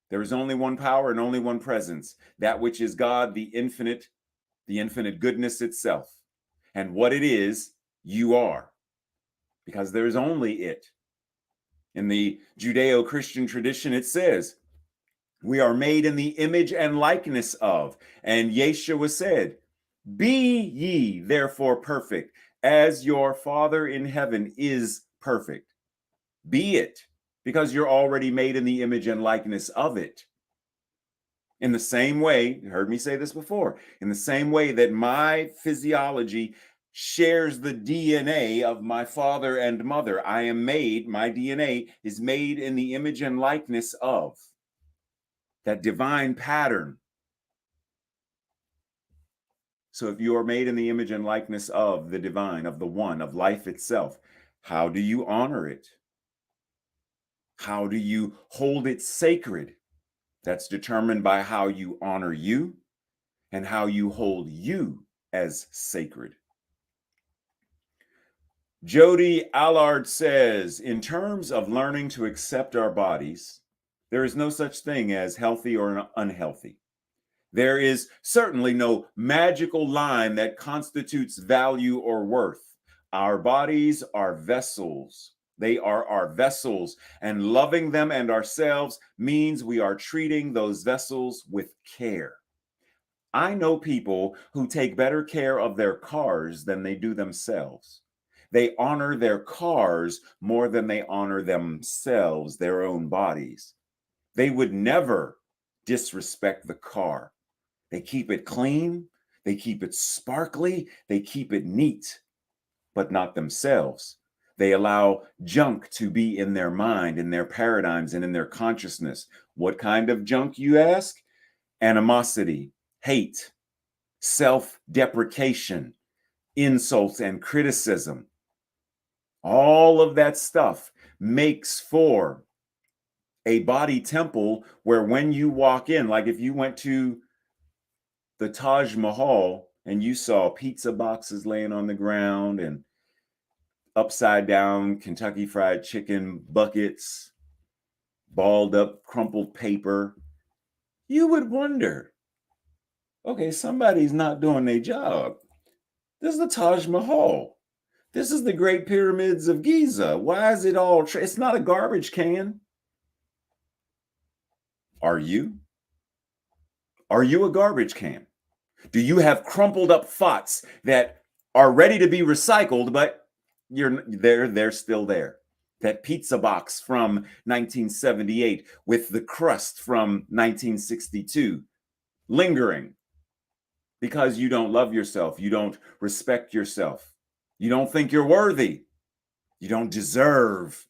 there is only one power and only one presence, that which is God, the infinite goodness itself. And what it is, you are, because there is only it. In the Judeo-Christian tradition, it says, we are made in the image and likeness of, and Yeshua said, be ye therefore perfect, as your Father in heaven is perfect. Be it, because you're already made in the image and likeness of it. In the same way, you heard me say this before, in the same way that my physiology shares the DNA of my father and mother, my DNA is made in the image and likeness of that divine pattern. So if you are made in the image and likeness of the divine, of the one, of life itself, how do you honor it? How do you hold it sacred? That's determined by how you honor you and how you hold you as sacred. Jody Allard says, in terms of learning to accept our bodies, there is no such thing as healthy or unhealthy. There is certainly no magical line that constitutes value or worth. Our bodies are vessels. They are our vessels, and loving them and ourselves means we are treating those vessels with care. I know people who take better care of their cars than they do themselves. They honor their cars more than they honor themselves, their own bodies. They would never disrespect the car. They keep it clean, they keep it sparkly, they keep it neat, but not themselves. They allow junk to be in their mind, in their paradigms, and in their consciousness. What kind of junk, you ask? Animosity, hate, self-deprecation, insults, and criticism. All of that stuff makes for a body temple where when you walk in, like if you went to the Taj Mahal and you saw pizza boxes laying on the ground and upside down Kentucky Fried Chicken buckets, balled up crumpled paper, you would wonder, okay, somebody's not doing their job. This is the Taj Mahal. This is the Great Pyramids of Giza. Why is it all? It's not a garbage can. Are you? Are you a garbage can? Do you have crumpled up thoughts that are ready to be recycled, but they're still there? that pizza box from 1978 with the crust from 1962 lingering because you don't love yourself, you don't respect yourself, you don't think you're worthy, you don't deserve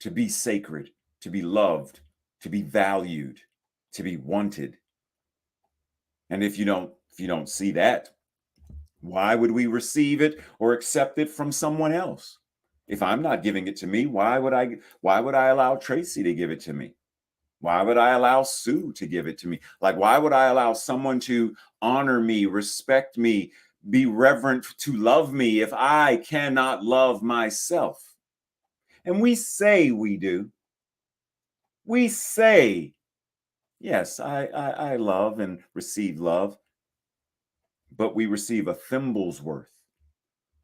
to be sacred, to be loved, to be valued, to be wanted. And if you don't see that, why would we receive it or accept it from someone else? If I'm not giving it to me, why would I allow Tracy to give it to me? Why would I allow Sue to give it to me? Like, why would I allow someone to honor me, respect me, be reverent, to love me if I cannot love myself? And we say we do. We say, yes, I love and receive love, but we receive a thimble's worth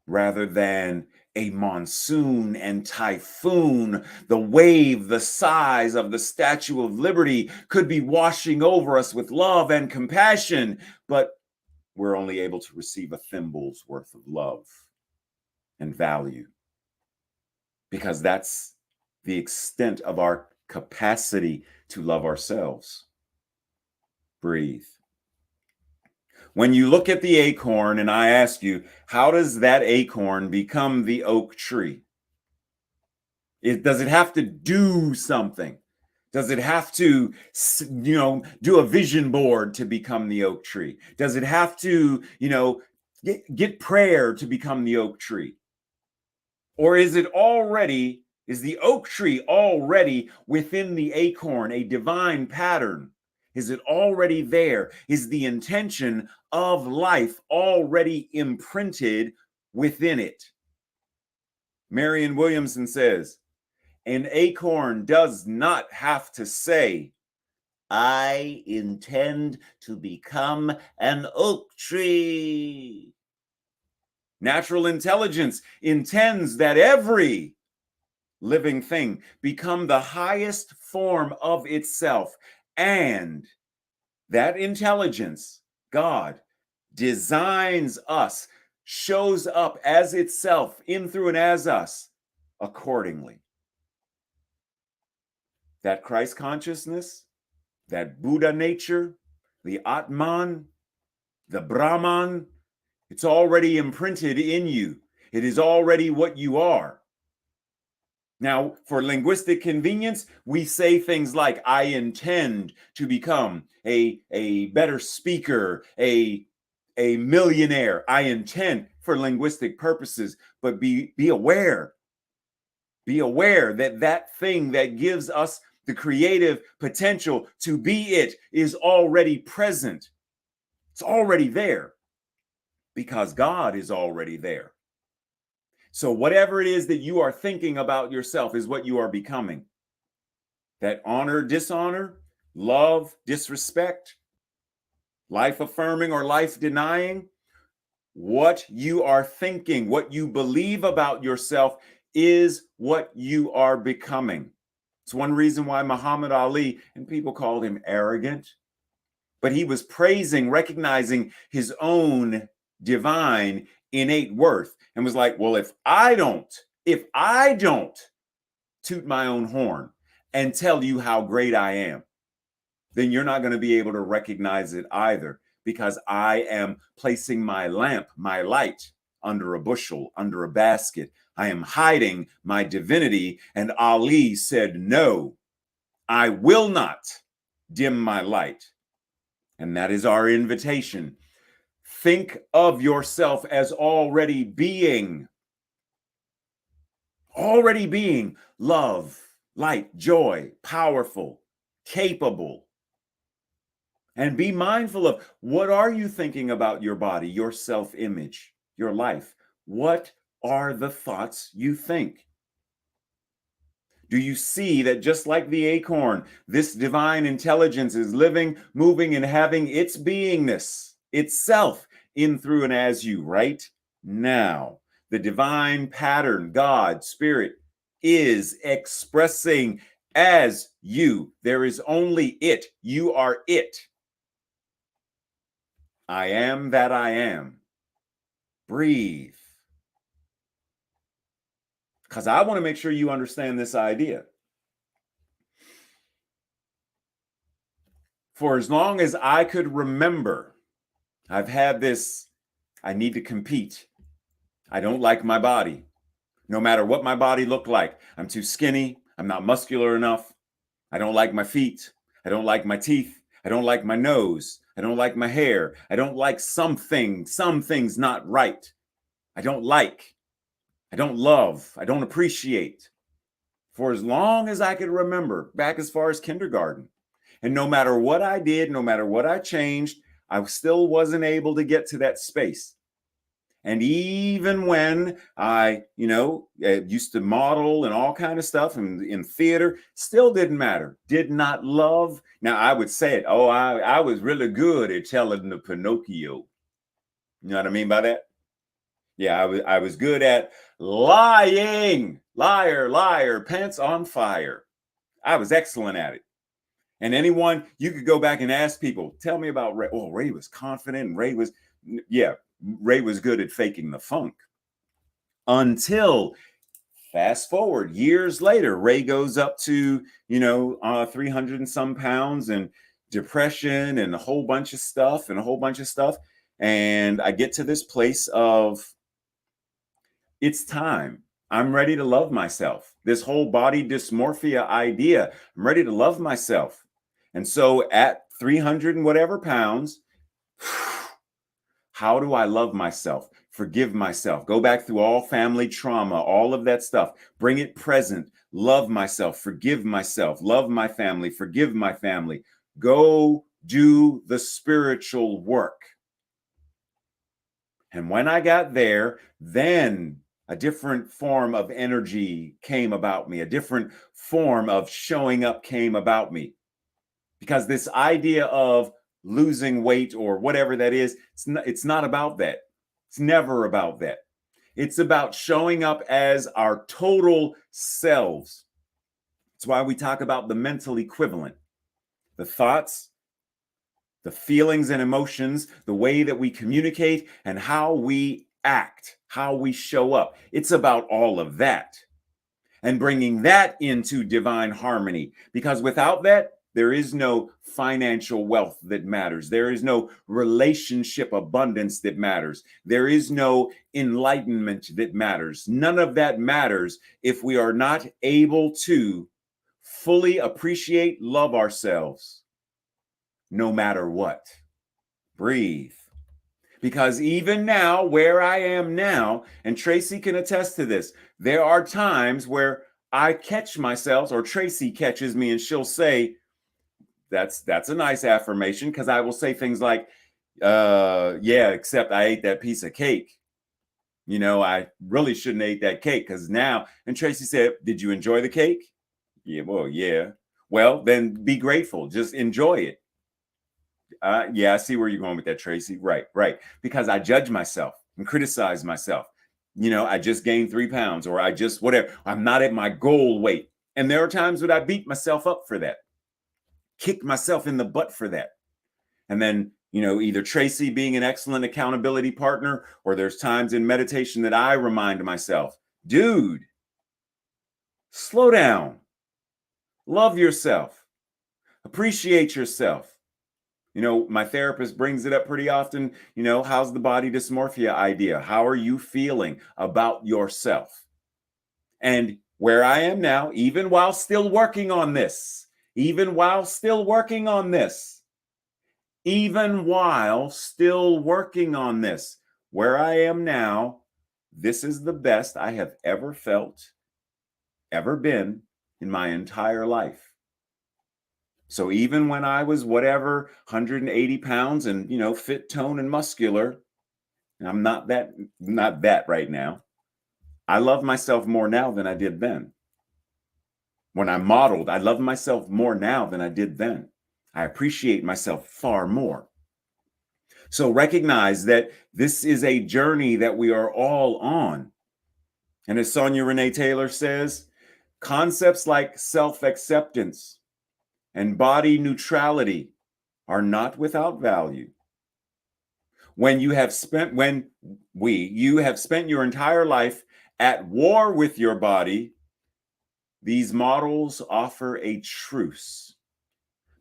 rather than a monsoon and typhoon. The wave the size of the Statue of Liberty could be washing over us with love and compassion, but we're only able to receive a thimble's worth of love and value because that's the extent of our capacity to love ourselves. Breathe. When you look at the acorn and I ask you, how does that acorn become the oak tree? Does it have to do something? Does it have to, do a vision board to become the oak tree? Does it have to, get prayer to become the oak tree? Or is the oak tree already within the acorn, a divine pattern? Is it already there? Is the intention of life already imprinted within it? Marianne Williamson says, an acorn does not have to say, I intend to become an oak tree. Natural intelligence intends that every living thing become the highest form of itself. And that intelligence, God, designs us, shows up as itself, in, through, and as us accordingly. That Christ consciousness, that Buddha nature, the Atman, the Brahman, it's already imprinted in you. It is already what you are. Now, for linguistic convenience, we say things like, I intend to become a better speaker, a millionaire. I intend, for linguistic purposes, but be aware. Be aware that that thing that gives us the creative potential to be it is already present. It's already there because God is already there. So whatever it is that you are thinking about yourself is what you are becoming. That honor, dishonor, love, disrespect, life affirming or life denying, what you are thinking, what you believe about yourself is what you are becoming. It's one reason why Muhammad Ali, and people called him arrogant, but he was praising, recognizing his own divine innate worth and was like, well, if I don't toot my own horn and tell you how great I am, then you're not going to be able to recognize it either, because I am placing my lamp, my light, under a bushel, under a basket. I am hiding my divinity. And Ali said, no, I will not dim my light. And that is our invitation. Think of yourself as already being love, light, joy, powerful, capable. And be mindful of, what are you thinking about your body, your self-image, your life? What are the thoughts you think? Do you see that just like the acorn, this divine intelligence is living, moving, and having its beingness, itself, in, through, and as you right now? The divine pattern, God, Spirit, is expressing as you. There is only it. You are it. I am that I am. Breathe. because I want to make sure you understand this idea. For as long as I could remember, I've had this, I need to compete. I don't like my body. No matter what my body looked like, I'm too skinny. I'm not muscular enough. I don't like my feet. I don't like my teeth. I don't like my nose. I don't like my hair. I don't like some things not right. I don't like. I don't love. I don't appreciate. For as long as I could remember, back as far as kindergarten. And no matter what I did, no matter what I changed, I still wasn't able to get to that space. And even when I, used to model and all kind of stuff in theater, still didn't matter. Did not love. Now I would say it. Oh, I was really good at telling the Pinocchio. You know what I mean by that? Yeah, I was good at lying. Liar, liar, pants on fire. I was excellent at it. And anyone, you could go back and ask people, tell me about Ray. Oh, Ray was confident and Ray was good at faking the funk. Until fast forward years later, Ray goes up to, 300 and some pounds and depression and a whole bunch of stuff. And I get to this place of, it's time. I'm ready to love myself. This whole body dysmorphia idea, I'm ready to love myself. And so at 300 and whatever pounds, how do I love myself? Forgive myself. Go back through all family trauma, all of that stuff. Bring it present. Love myself. Forgive myself. Love my family. Forgive my family. Go do the spiritual work. And when I got there, then a different form of energy came about me. A different form of showing up came about me. Because this idea of losing weight or whatever that is, it's not about that. It's never about that. It's about showing up as our total selves. That's why we talk about the mental equivalent. The thoughts, the feelings and emotions, the way that we communicate, and how we act, how we show up. It's about all of that. And bringing that into divine harmony. Because without that, there is no financial wealth that matters. There is no relationship abundance that matters. There is no enlightenment that matters. None of that matters if we are not able to fully appreciate, love ourselves, no matter what. Breathe. Because even now, where I am now, and Tracy can attest to this, there are times where I catch myself, or Tracy catches me, and she'll say, that's a nice affirmation, because I will say things like, yeah, except I ate that piece of cake. I really shouldn't have ate that cake, because now, and Tracy said, did you enjoy the cake? Yeah, well, yeah. Well, then be grateful. Just enjoy it. Yeah, I see where you're going with that, Tracy. Right. Because I judge myself and criticize myself. I just gained 3 pounds, or I just whatever. I'm not at my goal weight. And there are times when I beat myself up for that. Kick myself in the butt for that. And then, either Tracy being an excellent accountability partner, or there's times in meditation that I remind myself, dude, slow down, love yourself, appreciate yourself. My therapist brings it up pretty often. How's the body dysmorphia idea? How are you feeling about yourself? And where I am now, even while still working on this, where I am now, this is the best I have ever felt, ever been in my entire life. So even when I was 180 pounds and, fit, tone, and muscular, and I'm not that right now, I love myself more now than I did then. When I modeled, I love myself more now than I did then. I appreciate myself far more. So recognize that this is a journey that we are all on. And as Sonia Renee Taylor says, concepts like self-acceptance and body neutrality are not without value. When you have spent your entire life at war with your body, these models offer a truce.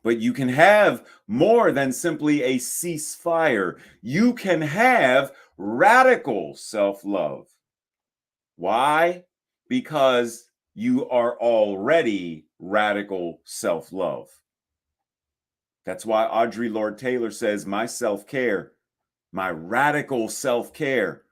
But you can have more than simply a ceasefire. You can have radical self-love. Why? Because you are already radical self-love. That's why Audre Lorde Taylor says, my self-care, my radical self-care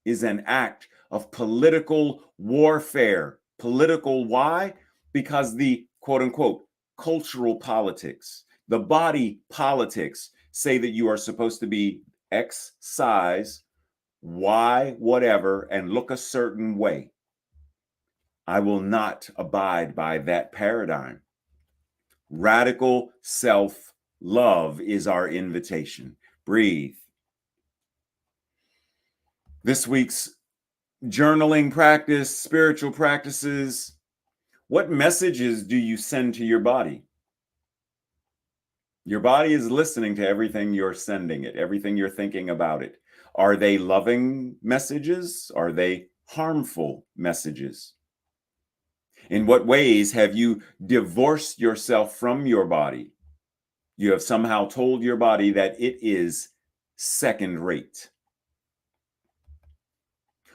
is an act of political warfare. Political, why? Because the quote unquote cultural politics, the body politics say that you are supposed to be X size, Y whatever, and look a certain way. I will not abide by that paradigm. Radical self-love is our invitation. Breathe. This week's journaling practice, spiritual practices. What messages do you send to your body? Your body is listening to everything you're sending it, everything you're thinking about it. Are they loving messages? Are they harmful messages? In what ways have you divorced yourself from your body? You have somehow told your body that it is second rate.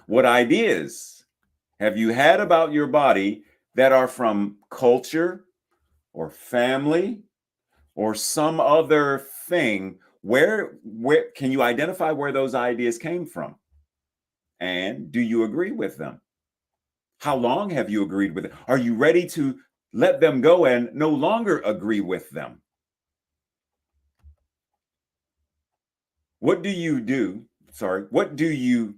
What ideas have you had about your body that are from culture or family or some other thing? Where can you identify where those ideas came from? And do you agree with them? How long have you agreed with it? Are you ready to let them go and no longer agree with them? What do you do? Sorry, what do you?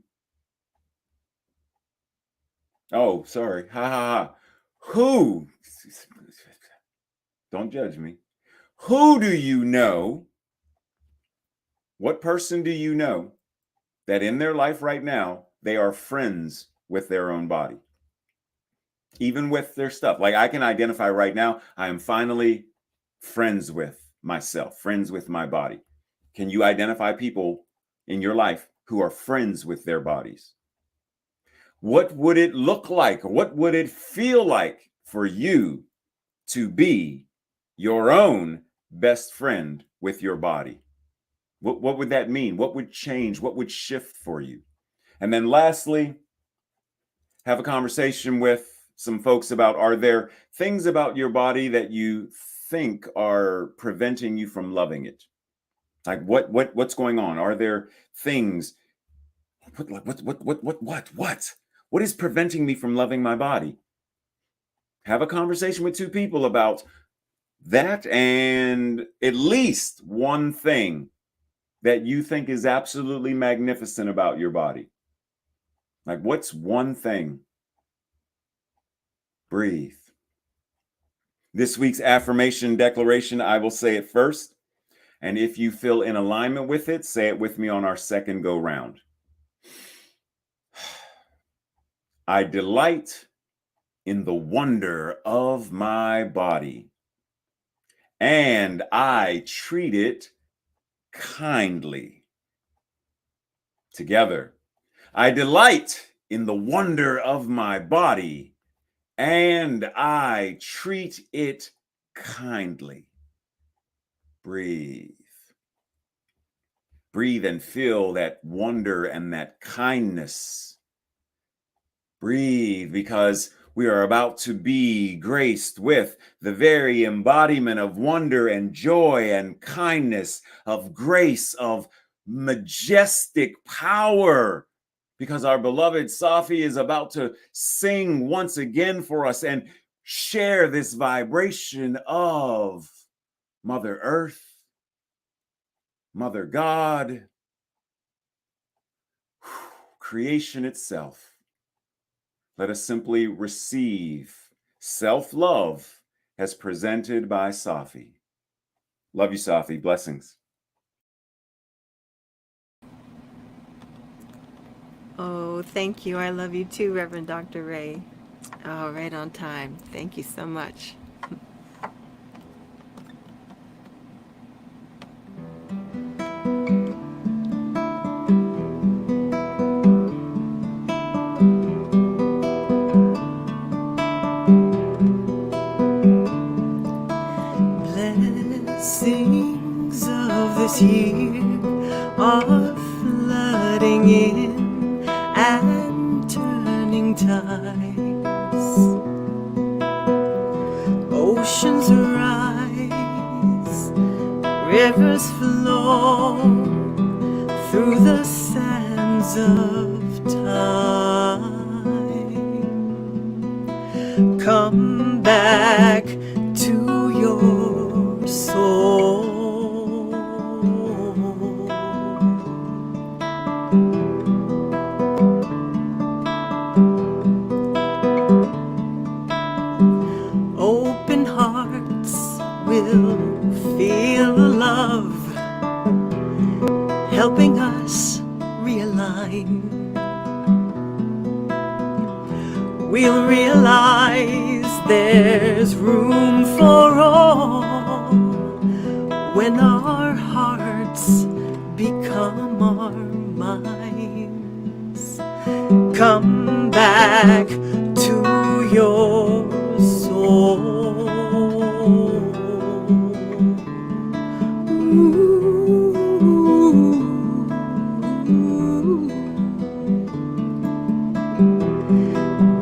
Oh, sorry. Ha ha ha. Who? Don't judge me. Who do you know? What person do you know that in their life right now, they are friends with their own body? Even with their stuff. Like I can identify right now, I am finally friends with myself, friends with my body. Can you identify people in your life who are friends with their bodies? What would it look like? What would it feel like for you to be your own best friend with your body? What would that mean? What would change? What would shift for you? And then lastly, have a conversation with some folks about, are there things about your body that you think are preventing you from loving it? Like what's going on? Are there things, what is preventing me from loving my body? Have a conversation with two people about that, and at least one thing that you think is absolutely magnificent about your body. Like what's one thing? Breathe. This week's affirmation declaration, I will say it first. And if you feel in alignment with it, say it with me on our second go round. I delight in the wonder of my body, and I treat it kindly. Together. I delight in the wonder of my body, and I treat it kindly. Breathe. Breathe and feel that wonder and that kindness. Breathe, because we are about to be graced with the very embodiment of wonder and joy and kindness, of grace, of majestic power, because our beloved Sahffi is about to sing once again for us and share this vibration of Mother Earth, Mother God, creation itself. Let us simply receive self-love as presented by Sahffi. Love you, Sahffi. Blessings. Oh, thank you. I love you too, Reverend Dr. Ray. Oh, right on time. Thank you so much. Blessings of this year are flooding in and turning tides. Oceans rise, rivers flow through the sands of time. Come back to your soul. Open hearts will feel the love, helping us realign. We'll realize there's room for all when our hearts become our minds. Come back to your soul.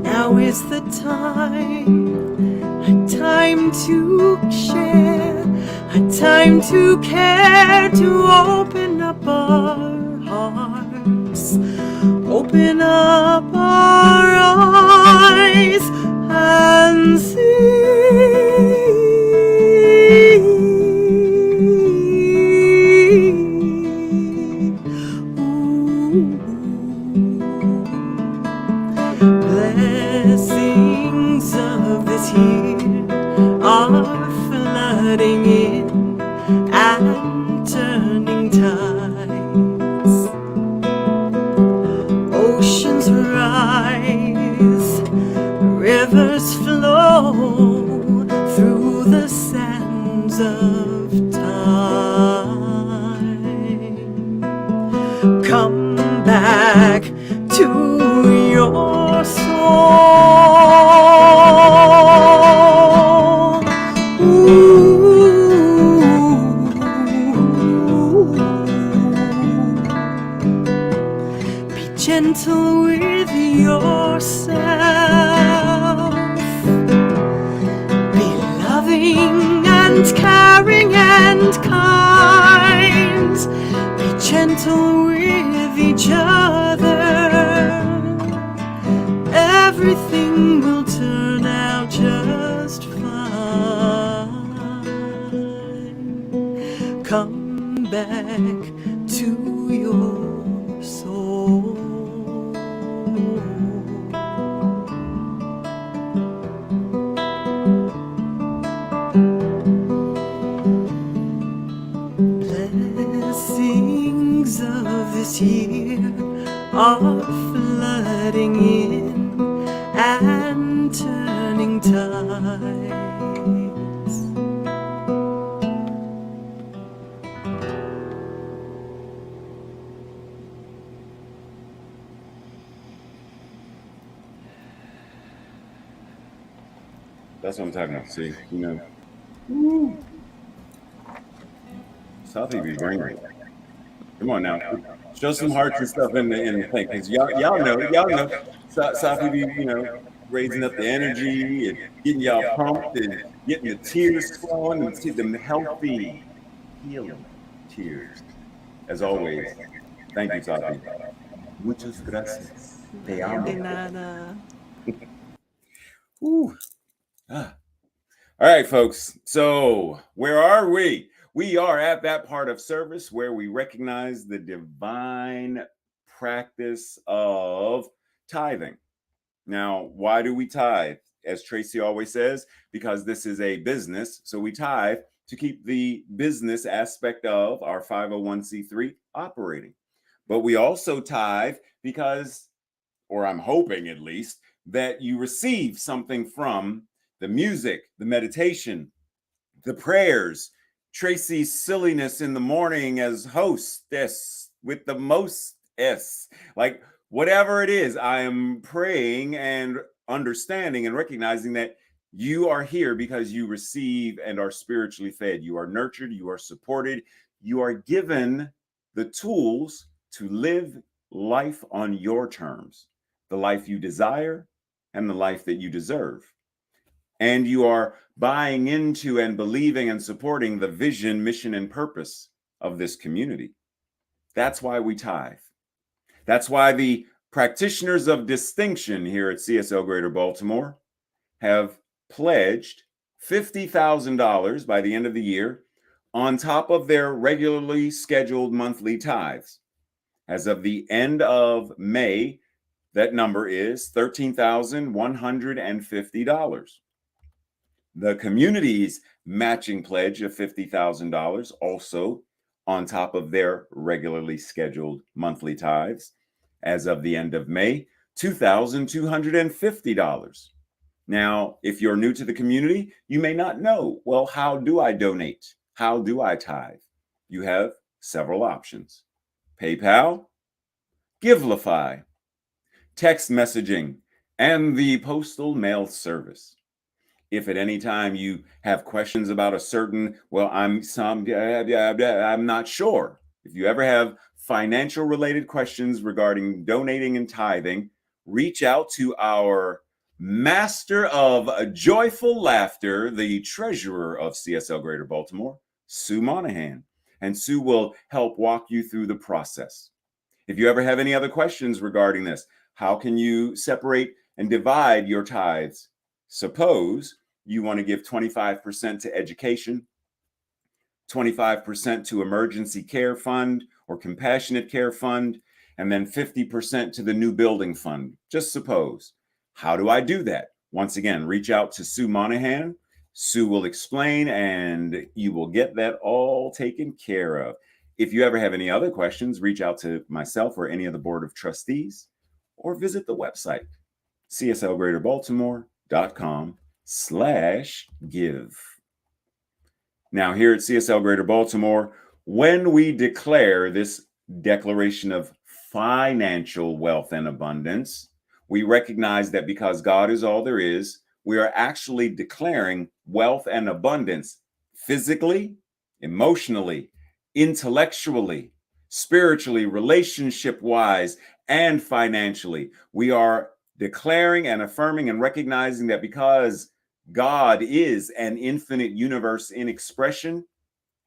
Now is the time, a time to share, a time to care, to open up our hearts, open up our eyes and blessings of this year are flooding in and turning tides. Oceans rise, rivers flow through the sands of time. Come back to your soul. Be gentle with yourself. Be loving and caring and kind. Be gentle with each other. Everything will turn out just fine. Come back to your soul. Blessings of this year are flooding in and turning tides. That's what I'm talking about. See, you know, Sahffi be bringing it. Come on now, show some hearts and stuff in the thing, because y'all know, Sahffi be, you know, raising up the energy and getting y'all pumped and getting the tears flowing and see them healthy, healing tears. As always, thank you, Sahffi. Muchas gracias. Te amo. De nada. Ooh. Ah. All right, folks. So where are we? We are at that part of service where we recognize the divine practice of tithing. Now, why do we tithe? As Tracy always says, because this is a business. So we tithe to keep the business aspect of our 501c3 operating. But we also tithe because, or I'm hoping at least, that you receive something from the music, the meditation, the prayers, Tracy's silliness in the morning as hostess with the most S. Like whatever it is, I am praying and understanding and recognizing that You are here because you receive and are spiritually fed. You are nurtured, you are supported, you are given the tools to live life on your terms, the life you desire and the life that you deserve. And you are buying into and believing and supporting the vision, mission, and purpose of this community. That's why we tithe. That's why the practitioners of distinction here at CSL Greater Baltimore have pledged $50,000 by the end of the year on top of their regularly scheduled monthly tithes. As of the end of May, that number is $13,150. The community's matching pledge of $50,000 also on top of their regularly scheduled monthly tithes. As of the end of May, $2,250. Now, if you're new to the community, you may not know, well, how do I donate? How do I tithe? You have several options: PayPal, Givelify, text messaging, and the postal mail service. If at any time you have questions about a certain, well, I'm not sure. If you ever have financial related questions regarding donating and tithing, reach out to our master of joyful laughter, the treasurer of CSL Greater Baltimore, Sue Monahan. And Sue will help walk you through the process. If you ever have any other questions regarding this, how can you separate and divide your tithes? Suppose you want to give 25% to education, 25% to emergency care fund or compassionate care fund, and then 50% to the new building fund. Just suppose. How do I do that? Once again, reach out to Sue Monahan. Sue will explain and you will get that all taken care of. If you ever have any other questions, reach out to myself or any of the board of trustees or visit the website, cslgreaterbaltimore.com/give. Now, here at CSL Greater Baltimore, when we declare this declaration of financial wealth and abundance, we recognize that because God is all there is, we are actually declaring wealth and abundance physically, emotionally, intellectually, spiritually, relationship-wise, and financially. We are declaring and affirming and recognizing that because God is an infinite universe in expression,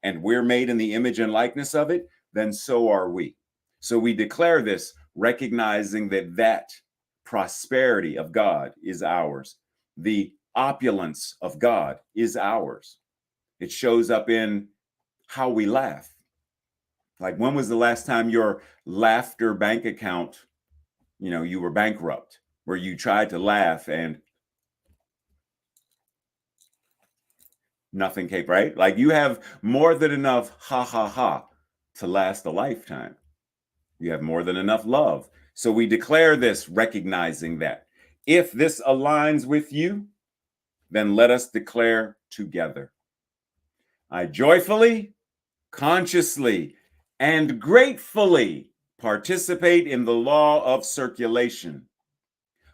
and we're made in the image and likeness of it, then so are we. So we declare this, recognizing that prosperity of God is ours. The opulence of God is ours. It shows up in how we laugh. Like, when was the last time your laughter bank account, you were bankrupt, where you tried to laugh and nothing came, right? Like, you have more than enough ha ha ha to last a lifetime. You have more than enough love. So we declare this, recognizing that. If this aligns with you, then let us declare together. I joyfully, consciously, and gratefully participate in the law of circulation.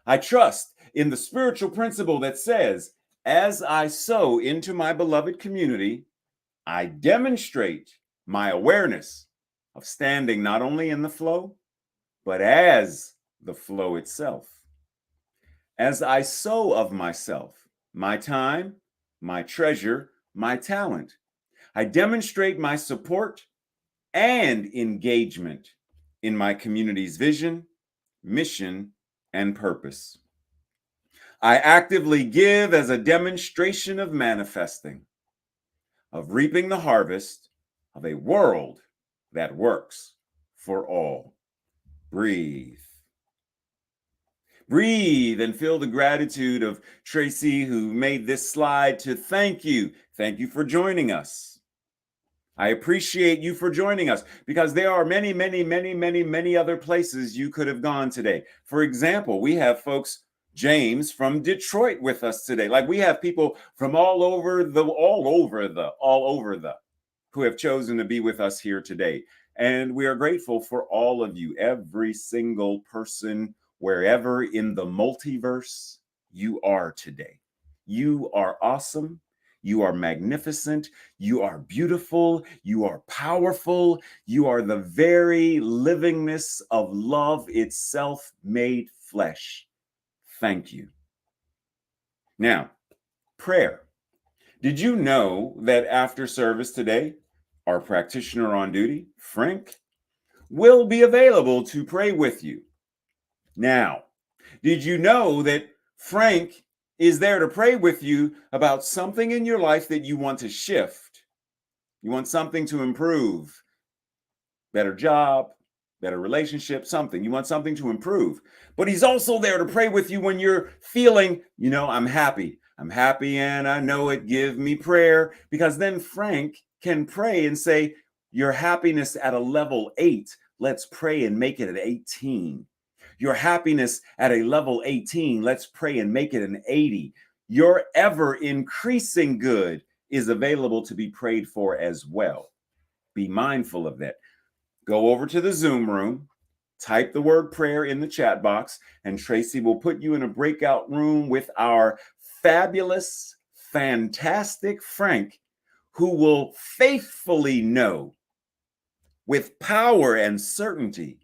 I trust in the spiritual principle that says, as I sow into my beloved community, I demonstrate my awareness of standing not only in the flow, but as the flow itself. As I sow of myself, my time, my treasure, my talent, I demonstrate my support and engagement in my community's vision, mission, and purpose. I actively give as a demonstration of manifesting, of reaping the harvest of a world that works for all. Breathe. Breathe and feel the gratitude of Tracy, who made this slide to thank you. Thank you for joining us. I appreciate you for joining us, because there are many, many, many, many, many other places you could have gone today. For example, we have folks, James from Detroit, with us today. Like, we have people from all over the, who have chosen to be with us here today. And we are grateful for all of you, every single person, wherever in the multiverse you are today. You are awesome. You are magnificent. You are beautiful. You are powerful. You are the very livingness of love itself made flesh. Thank you. Now, prayer. Did you know that after service today, our practitioner on duty, Frank, will be available to pray with you? Now, did you know that Frank is there to pray with you about something in your life that you want to shift? You want something to improve, better job, better relationship, something. You want something to improve. But he's also there to pray with you when you're feeling, I'm happy. I'm happy and I know it. Give me prayer. Because then Frank can pray and say, your happiness at a level 8, let's pray and make it an 18. Your happiness at a level 18, let's pray and make it an 80. Your ever increasing good is available to be prayed for as well. Be mindful of that. Go over to the Zoom room, type the word prayer in the chat box, and Tracy will put you in a breakout room with our fabulous, fantastic Frank, who will faithfully know with power and certainty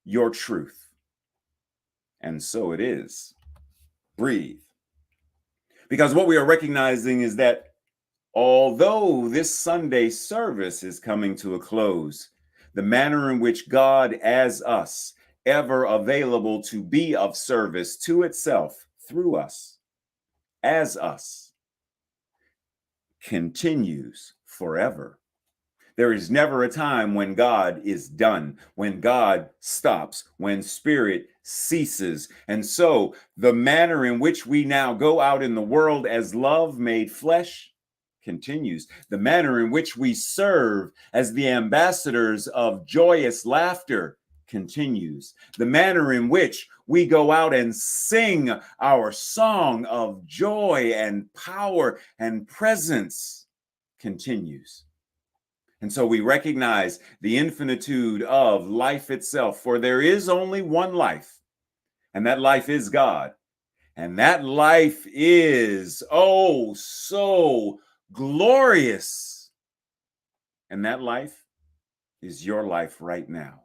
your truth. And so it is. Breathe. Because what we are recognizing is that although this Sunday service is coming to a close, the manner in which God, as us, ever available to be of service to itself through us, as us, continues forever. There is never a time when God is done, when God stops, when spirit ceases. And so the manner in which we now go out in the world as love made flesh continues. The manner in which we serve as the ambassadors of joyous laughter continues. The manner in which we go out and sing our song of joy and power and presence continues. And so we recognize the infinitude of life itself, for there is only one life, and that life is God. And that life is, oh, so glorious. And that life is your life right now.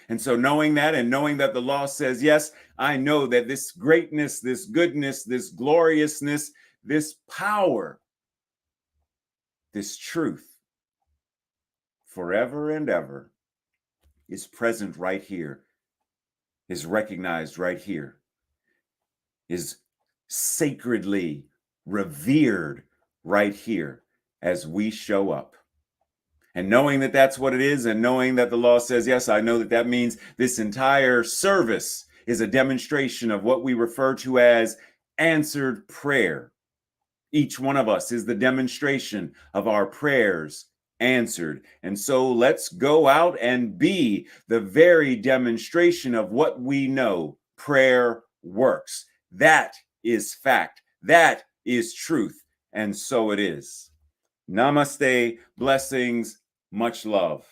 And so knowing that and knowing that the law says, yes, I know that this greatness, this goodness, this gloriousness, this power, this truth, forever and ever is present right here, is recognized right here, is sacredly revered right here as we show up. And knowing that that's what it is, and knowing that the law says, yes, I know that that means this entire service is a demonstration of what we refer to as answered prayer. Each one of us is the demonstration of our prayers answered. And so let's go out and be the very demonstration of what we know. Prayer works. That is fact. That is truth. And so it is. Namaste, blessings, much love.